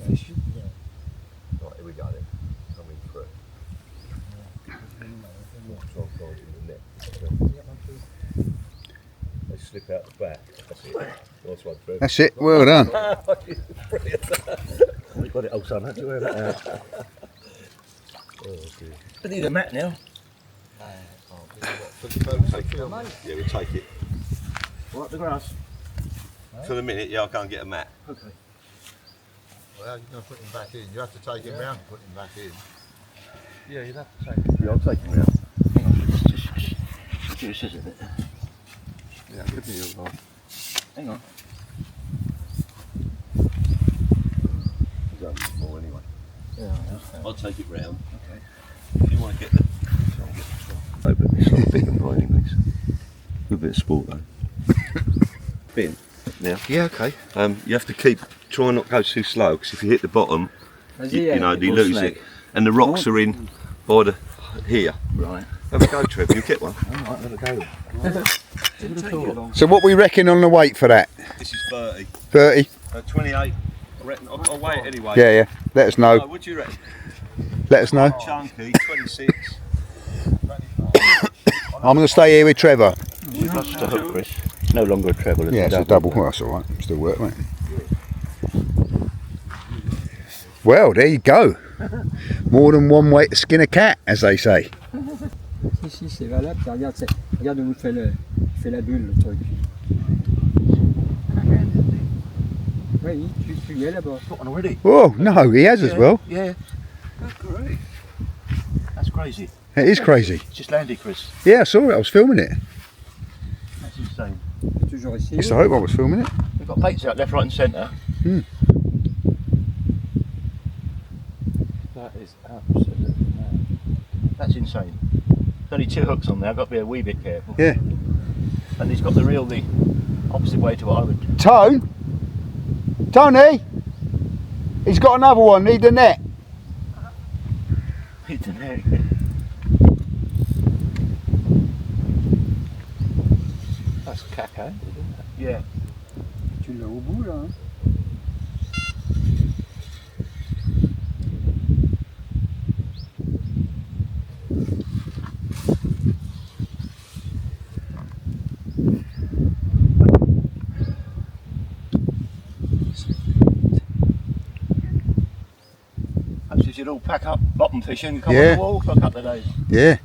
Fish. Right, here we go then. Coming through. Try and guide him in the net. They slip out the back. That's it. Nice one, Trev. That's it, well done. We got it, old son. How'd you wear that out? Oh dear. I need a mat now. Yeah, we'll take it. What, the grass? For the minute, yeah, I'll go and get a mat. Okay. Well, how are you going to put him back in? You have to take him round and put him back in. Yeah, you'd have to take it. Yeah, I'll take him round. Hang on, just do a scissor bit. Yeah, give me your line. Hang on. He's only small anyway. Yeah, I'll take it round. okay. If you want to get the... No, but it's not big and by any means. Good bit of sport though. Bin. Now. Yeah, okay. You have to try not to go too slow, because if you hit the bottom, you know, you lose it. And the rocks are in by the here. Right. Have a go, Trev. You get one. Alright, let it go. So what we reckon on the weight for that? This is 30. 30? 28. I reckon. I'll weigh it anyway. Yeah. Let us know. What do you reckon? Let us know. Chunky, 26. I'm going to stay here with Trevor. Just a hook, Chris. No longer a treble. Yeah, it's a double. Well, that's alright. Still work, won't it? Well, there you go. More than one way to skin a cat, as they say. Si, c'est valable. Regarde où il fait la bulle, le truc. Oui, tu y es là-bas. Got one already? Oh, no, he has as well. Yeah. Good grief. That's crazy. It is crazy. It's just landed, Chris. Yeah, I saw it. I was filming it. That's insane. Toujours ici. Yes, I hope I was filming it. We've got baits out left, right and centre. That is absolutely mad. That's insane. There's only 2 hooks on there. I've got to be a wee bit careful. Yeah. And he's got the opposite way to what I would. Tony! He's got another one. Need the net. Hit the net. That's Caca, isn't it? Yeah. Tu l'as au bout là. Hein. Perhaps you should all pack up bottom fishing and come Yeah. on the wall for a couple of days. Yeah.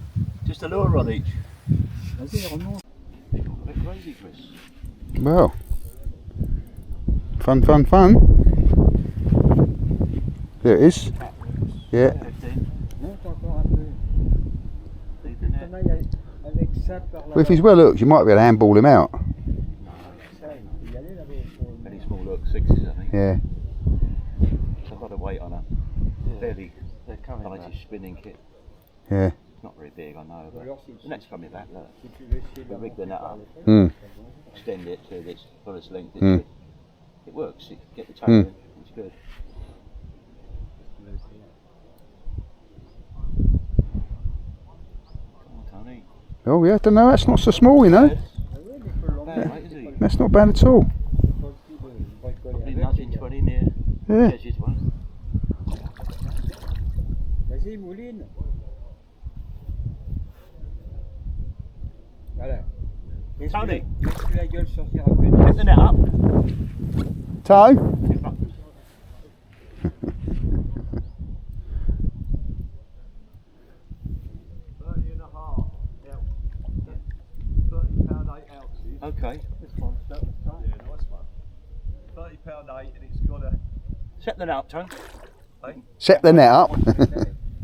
Just a lure rod each. Vas-y, remonte. People are a bit crazy, Chris. Well. Fun, fun, fun. There it is. Yeah. 15. Monte encore un peu. Leave the net. T'en ailles avec ça par là. Well, if he's well hooked, you might be able to handball him out. Ça, il peut y aller là-bas. Any small look, 6s I think. Yeah. It's a lot of weight on a fairly lightish spinning kit. Yeah. Not very big, I know, but Alors, si the net's coming back, look. si tu veux essayer We rig the net up, Mm. extend it to its fullest length. It's Mm. good. It works, you get the toe in, it's good. Come on, Tony. Oh, yeah, I don't know. That's not so small, you know. Bad, mate, is he? That's not bad at all. Probably nudging 20 near Yeah. Edge's one. Vas-y, mouline. Voilà. Tony. Laisse-lui la gueule sortir un peu. Pick the net up. Toe? Pick up. 30.5. Yeah. 30 £8 ounces. Okay. This one, that was tight. Yeah, nice one. £30.8 and it's got a. Set the net up, Tony. Set the net up.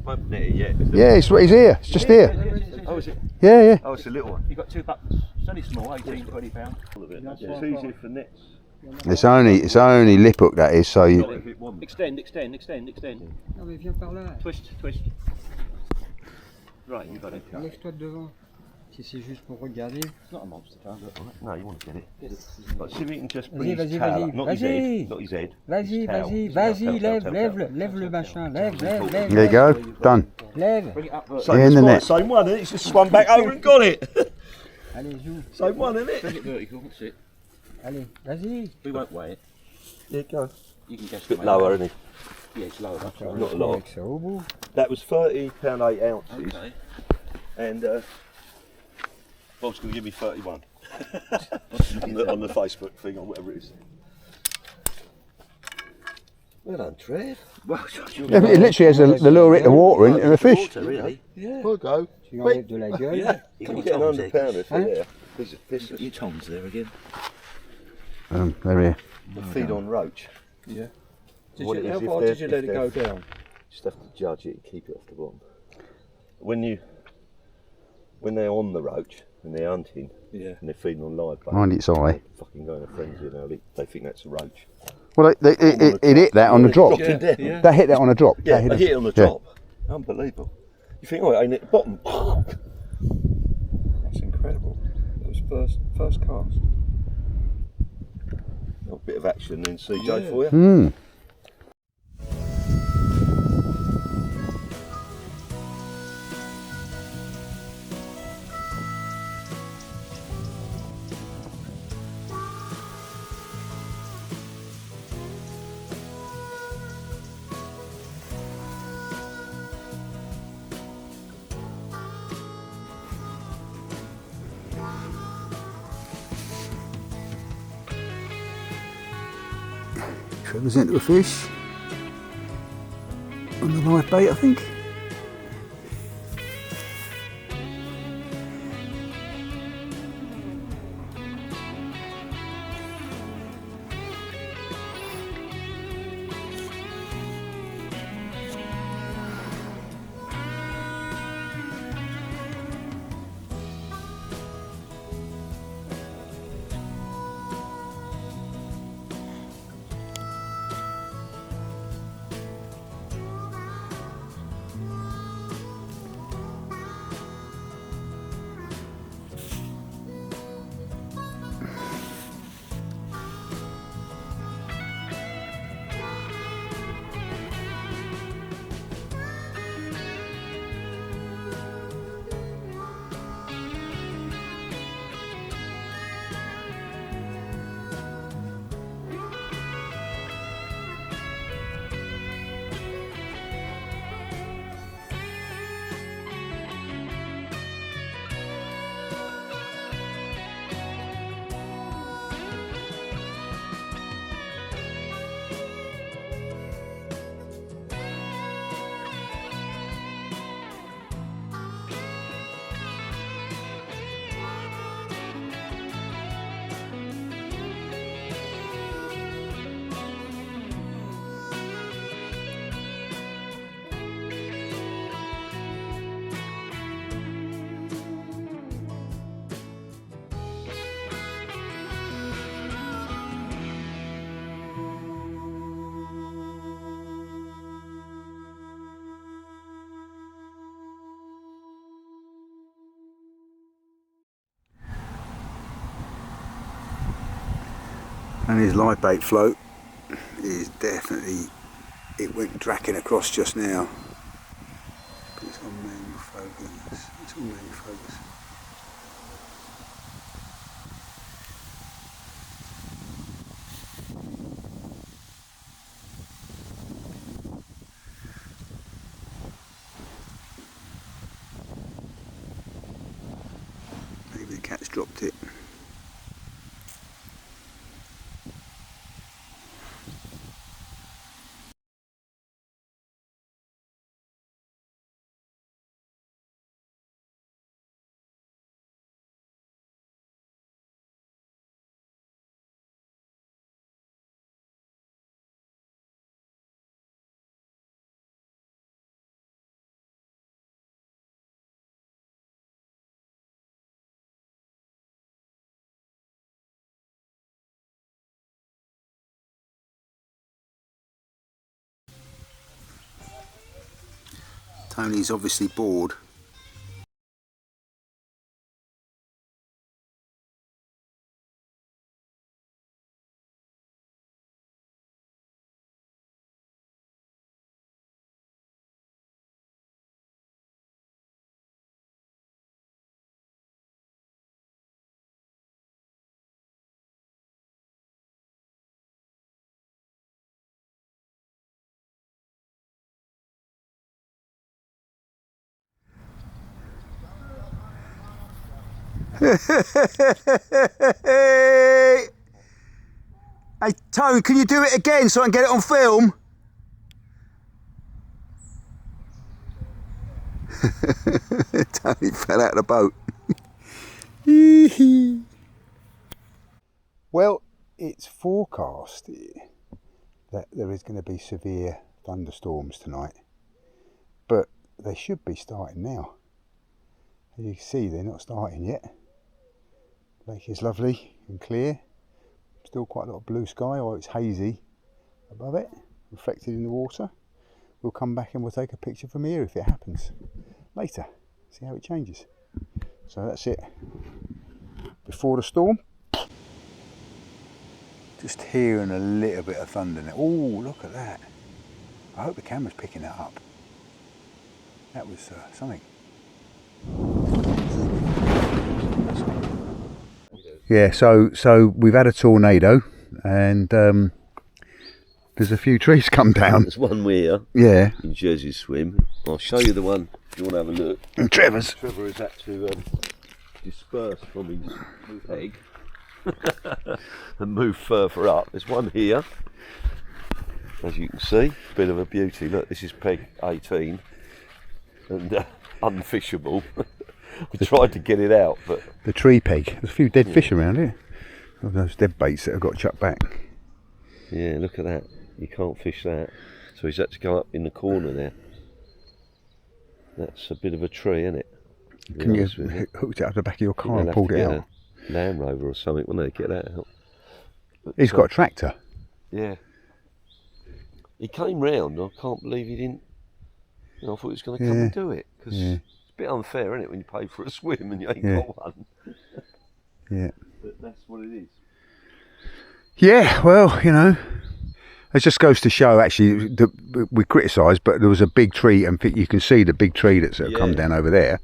Won't net it yet. Yeah, it's here. It's just here. Oh, is it? Yeah, yeah. Oh, it's a little one. You've got 2 buttons. It's only small, 18, 20 pounds. It's easier for nets. It's only lip hook that is, so you. If it wasn't. Extend, extend, extend, extend. Non mais viens par là. Twist, twist. Right, you got it. Laisse-toi de devant. Si c'est juste pour regarder. It's not a monster, Tony. No, you want to get it. Get it. Like, see if he can just Vas-y, bring his vas-y, tail vas-y. up. Not his Vas-y. head. Not his head. Vas-y, His tail. vas-y, His tail, vas-y, tail, lève, tail, lève, tail. lève le machin, lève, lève, lève. There you go. Done. Lève. Bring it up vertically. Same In the spot, net. Same one, and it's just swum back over and got it. Allez, joue. Same one, isn't Bring it? it vertical, that's it. Allez, vas-y. We won't weigh it. Yeah, go. You can guess Bit lower, isn't it? Yeah, it's lower. That's right. Not a lot. Avec ça au bout. That was £30.8 ounces, Okay. and Bob's going to give me 31 on the Facebook thing or whatever it is. Well done, Trev. Well, Yeah, but it literally has the lure hit the water and a fish. water, really. Yeah. We'll go. Tu enlèves de la gueule. Yeah. You Can you got get an your under tongs pounder for Huh? there? Piece of fish. there. Your tongs there again. There we are. The feed on roach. Yeah. What it is, How if far they're- did you let if it go they're- down? Just have to judge it and keep it off the bottom. When they're on the roach and they're hunting Yeah. and they're feeding on live bait, Mind its eye. they fucking go in a frenzy now. They think that's a roach. Well, it hit that on the drop. Dropping down. Yeah. That hit that on the drop. Yeah, That they hit it on the yeah. top. Unbelievable. You think, oh, it ain't at the bottom. That's incredible. It was first cast. A bit of action then, CJ, Yeah. for you. Hmm. Trevor's into a fish. On the live bait, I think. And his live bait float is definitely, it went dracking across just now. But it's on manual focus. It's on manual focus. Maybe the cat's dropped it. Tony's obviously bored. Hey Tony, can you do it again so I can get it on film? Tony fell out of the boat. Well, it's forecast that there is going to be severe thunderstorms tonight, but they should be starting now. As you can see, they're not starting yet. Lake is lovely and clear. Still quite a lot of blue sky, or it's hazy above it, reflected in the water. We'll come back and we'll take a picture from here if it happens later. See how it changes. So that's it. Before the storm. Just hearing a little bit of thunder now. Oh, look at that. I hope the camera's picking that up. That was something. Yeah, so we've had a tornado, and there's a few trees come down. There's one here. Yeah. In Jersey Swim. I'll show you the one if you want to have a look. And Trevor's. Trevor has had to disperse from his peg and move further up. There's one here, as you can see. Bit of a beauty. Look, this is peg 18 and unfishable. We tried to get it out, but The tree peg. There's a few dead fish around here. Oh, those dead baits that have got chucked back. yeah, look at that. You can't fish that. So he's had to go up in the corner there. That's a bit of a tree, isn't it? Can you hooked it up the back of your car and pulled it out? A Land Rover or something, wouldn't they? Get that out. But, He's got a tractor. Yeah. He came round. I can't believe he didn't. You know, I thought he was going to come and do it, because it's a bit unfair, isn't it, when you pay for a swim and you ain't got one. Yeah. But that's what it is. Yeah, well, you know, it just goes to show, actually, that we criticised, but there was a big tree, and you can see the big tree that's come down over there.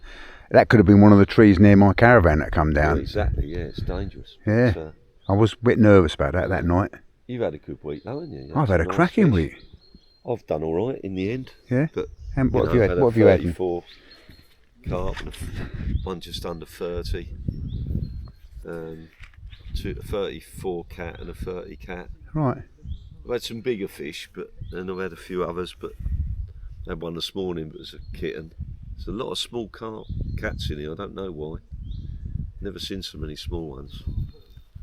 That could have been one of the trees near my caravan that come down. Yeah, exactly, yeah, it's dangerous. Yeah, But, I was a bit nervous about that night. you've had a good week, though, haven't you? I've had a cracking week. I've done all right in the end. Yeah? But And what have you had? a What have you had? 34 carp and one just under 30. 34 cat and a 30 cat. Right. I've had some bigger fish, but then I've had a few others, but I had one this morning, but it was a kitten. There's a lot of small cats in here, I don't know why. Never seen so many small ones.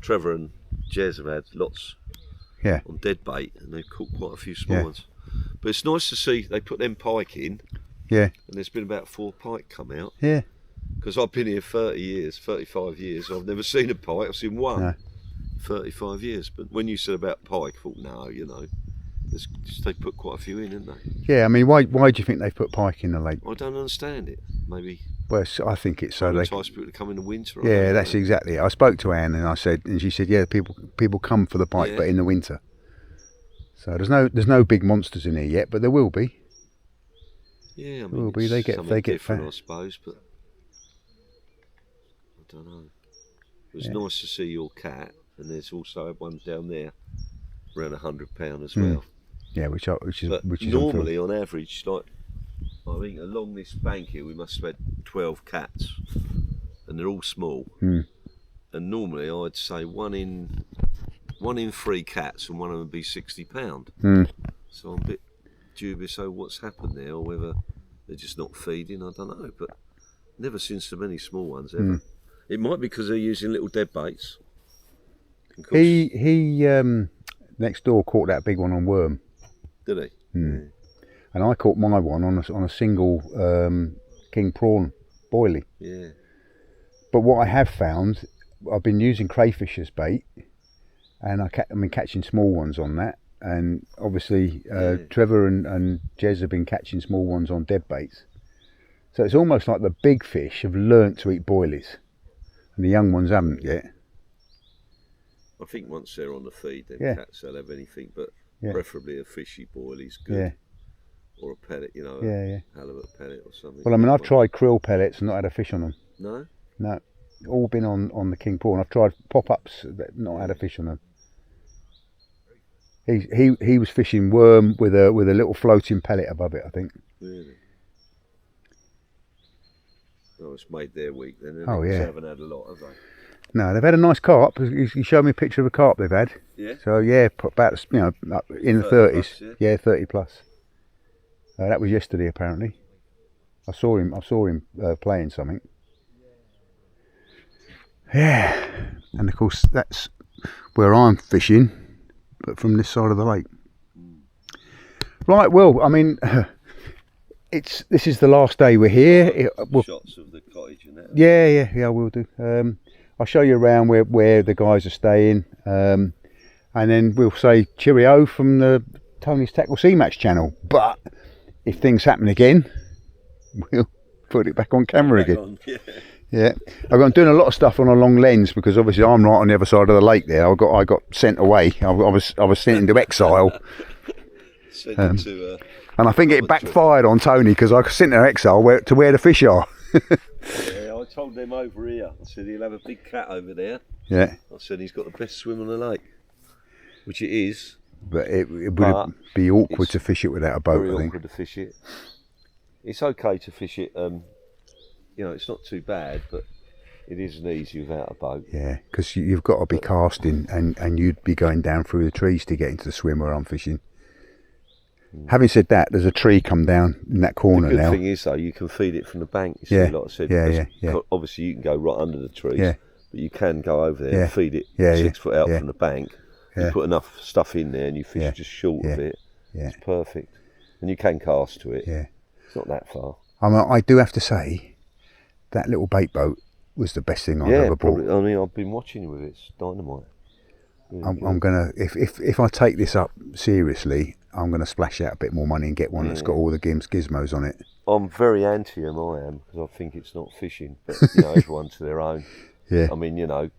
Trevor and Jez have had lots on dead bait, and they've caught quite a few small ones. But it's nice to see they put them pike in. Yeah. And there's been about 4 pike come out. Yeah. Because I've been here 30 years, 35 years, I've never seen a pike, I've seen one. No. 35 years. But when you said about pike, I thought, no, you know, they put quite a few in, didn't they? Yeah, I mean, why do you think they put pike in the lake? I don't understand it. Maybe Well, I think it's so they. Entice people to come in the winter. Yeah, that's exactly it. I spoke to Anne and she said, yeah, people come for the pike, but in the winter. So there's no big monsters in here yet, but there will be. Yeah, I mean, there will be. They get different, fat. I suppose, but I don't know. It was nice to see your cat, and there's also one down there, around £100 as well. Yeah, which is normally on average, like I think along this bank here, we must have had 12 cats, and they're all small. And normally, I'd say one in 3 cats, and one of them would be £60. So I'm a bit dubious over what's happened there, or whether they're just not feeding. I don't know, but never seen so many small ones ever. It might be because they're using little dead baits. He next door caught that big one on worm. Did he? And I caught my one on a single king prawn boilie. Yeah. But what I have found, I've been using crayfish as bait, and I've been catching small ones on that. And obviously, Trevor and Jez have been catching small ones on dead baits. So it's almost like the big fish have learnt to eat boilies, and the young ones haven't yet. I think once they're on the feed, then cats they'll have anything, but preferably a fishy boilie's good. Yeah. Or a pellet, you know, halibut pellet or something. Well, I mean, I've tried krill pellets and not had a fish on them. No? No. All been on the king prawn. I've tried pop-ups, but not had a fish on them. He was fishing worm with a little floating pellet above it, I think. Really? Oh, it's made their week then. Oh, yeah. They haven't had a lot, have they? No, they've had a nice carp. He showed me a picture of a carp they've had. Yeah. So yeah, about in the 30s. Plus, yeah, 30 plus. That was yesterday apparently. I saw him playing something. Yeah, and of course that's where I'm fishing, but from this side of the lake. Right. Well, I mean, this is the last day we're here. Shots of the cottage and that. Yeah, I will do. I'll show you around where the guys are staying, and then we'll say cheerio from the Tony's Tackle Sea Match channel. But if things happen again, we'll put it back on camera again. Yeah. I'm doing a lot of stuff on a long lens because obviously I'm right on the other side of the lake there. I got sent away. I was sent into exile. And I think it backfired on Tony because I was sent into exile to where the fish are. Yeah, I told them over here. I said he'll have a big cat over there. Yeah. I said he's got the best swim on the lake, which it is. But it would be awkward to fish it without a boat. Very I think. Awkward to fish it. It's okay to fish it. You know, it's not too bad, but it isn't easy without a boat. Yeah, because you've got to be casting, and you'd be going down through the trees to get into the swim where I'm fishing. Having said that, there's a tree come down in that corner now. The good thing is though, you can feed it from the bank. You see, like I said, yeah. Obviously, you can go right under the trees, but you can go over there and feed it 6 foot out from the bank. You put enough stuff in there, and you fish just short of it. Yeah. It's perfect, and you can cast to it. Yeah, it's not that far. I mean, I do have to say, that little bait boat was the best thing I've ever bought. I mean, I've been watching you with it. It's dynamite. Really I'm gonna if I take this up seriously, I'm gonna splash out a bit more money and get one that's got all the gizmos on it. I'm very anti them, I am, because I think it's not fishing. But you know, everyone to their own. Yeah. I mean, you know,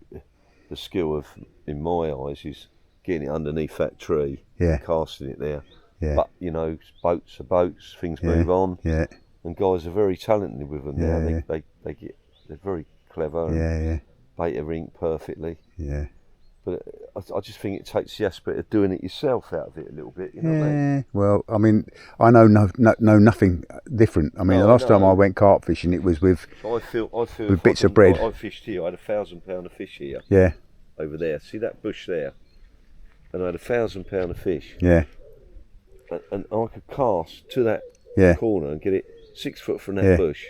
the skill in my eyes is getting it underneath that tree, casting it there. Yeah. But you know, boats are boats. Things move on. Yeah. And guys are very talented with them now. They're very clever. And bait everything perfectly. Yeah. But I just think it takes the aspect of doing it yourself out of it a little bit. You know what I mean? Well, I mean, I know nothing different. I mean, the last time I went carp fishing, it was with with bits of bread. I fished here. I had 1,000 pound of fish here. Yeah. Over there. See that bush there? And I had 1,000 pound of fish. Yeah. And I could cast to that corner and get it 6 foot from that bush.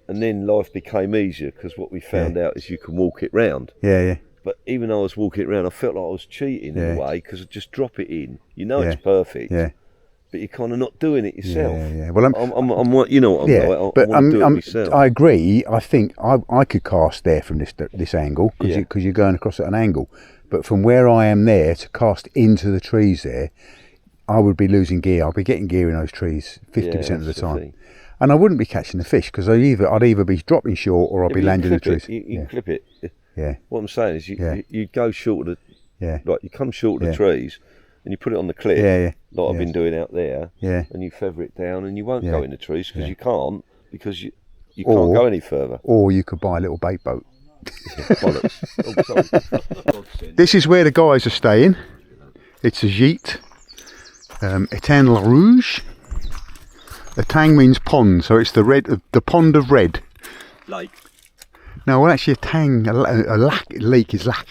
And then life became easier because what we found out is you can walk it round. Yeah, yeah. But even though I was walking it around, I felt like I was cheating in a way because I just drop it in. You know it's perfect. Yeah. But you're kind of not doing it yourself. Yeah, yeah. Well, I'm you know what I'm like. But I do it myself. I agree. I think I could cast there from this angle because you're going across at an angle. But from where I am there to cast into the trees there, I would be losing gear. I'll be getting gear in those trees 50% of the time. And I wouldn't be catching the fish because I'd either be dropping short or I'd be landing the trees. You clip it. Yeah. What I'm saying is you go short of Yeah. like you come short of the trees and you put it on the cliff. Yeah. Like I've been doing out there. Yeah. And you feather it down and you won't Yeah. go in the trees because Yeah. you can't because you can't go any further. Or you could buy a little bait boat. Bollocks. Oh, sorry. This is where the guys are staying. It's a gîte. Etang Rouge. Etang means pond, so it's the pond of red. Lake. No, well, actually, a lake is lac.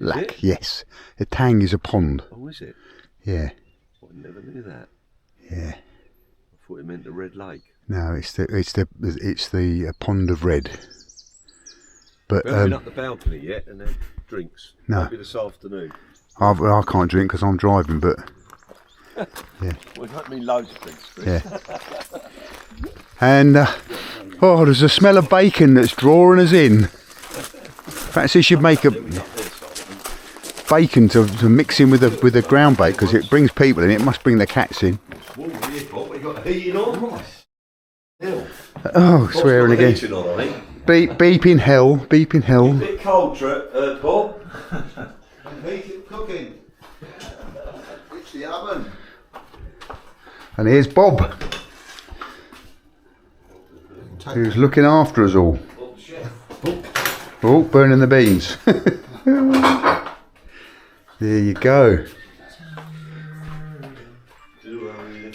Lac, yes. Etang is a pond. Oh, is it? Yeah. I never knew that. Yeah. I thought it meant the Red Lake. No, it's the pond of red. But We haven't been up the balcony yet, and then drinks. No. Maybe this afternoon. I can't drink because I'm driving, but yeah. Well, it don't mean loads of drinks, Chris. Yeah. And oh, there's a smell of bacon that's drawing us in. Perhaps you should make a bacon to mix in with the ground bait because it brings people in. It must bring the cats in. We got heating on. Oh, swearing again. Beep in hell. Beep in hell. A bit cold, Paul. Heated cooking. It's the oven. And here's Bob, who's looking after us all. Oh, burning the beans. There you go.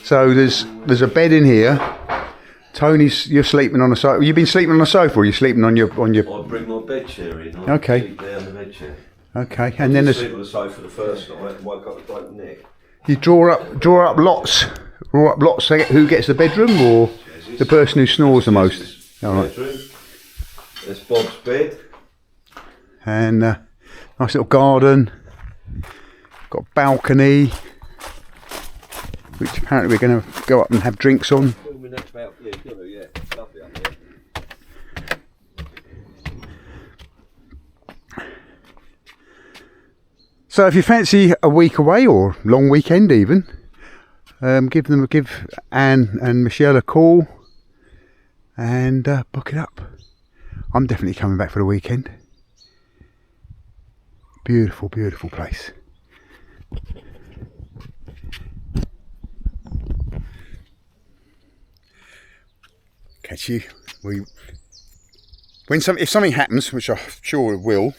So there's a bed in here. Tony's, you're sleeping on a sofa. You've been sleeping on a sofa, or are you sleeping on your? I'll bring my bed chair in. Okay. Sleep there on the bed chair. Okay, and then Sleep on the sofa the first night and woke up with a broken neck. you draw up lots. Draw up lots. So who gets the bedroom, or the person who snores the most? All right. There's Bob's bed. And nice little garden. Got a balcony, which apparently we're going to go up and have drinks on. Yeah, lovely up there. So if you fancy a week away or long weekend even, give Anne and Michelle a call and book it up. I'm definitely coming back for the weekend. Beautiful, beautiful place. Catch you. If something happens, which I'm sure it will,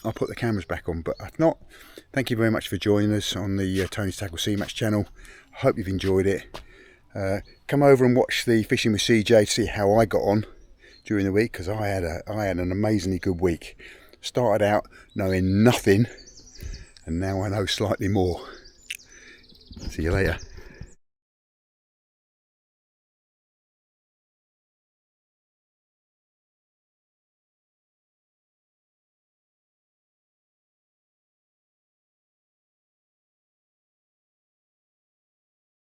I'll put the cameras back on. But if not, thank you very much for joining us on the Tony's Tackle Sea Match channel. I hope you've enjoyed it. Come over and watch the Fishing with CJ to see how I got on during the week, because I had an amazingly good week. Started out knowing nothing, and now I know slightly more. See you later.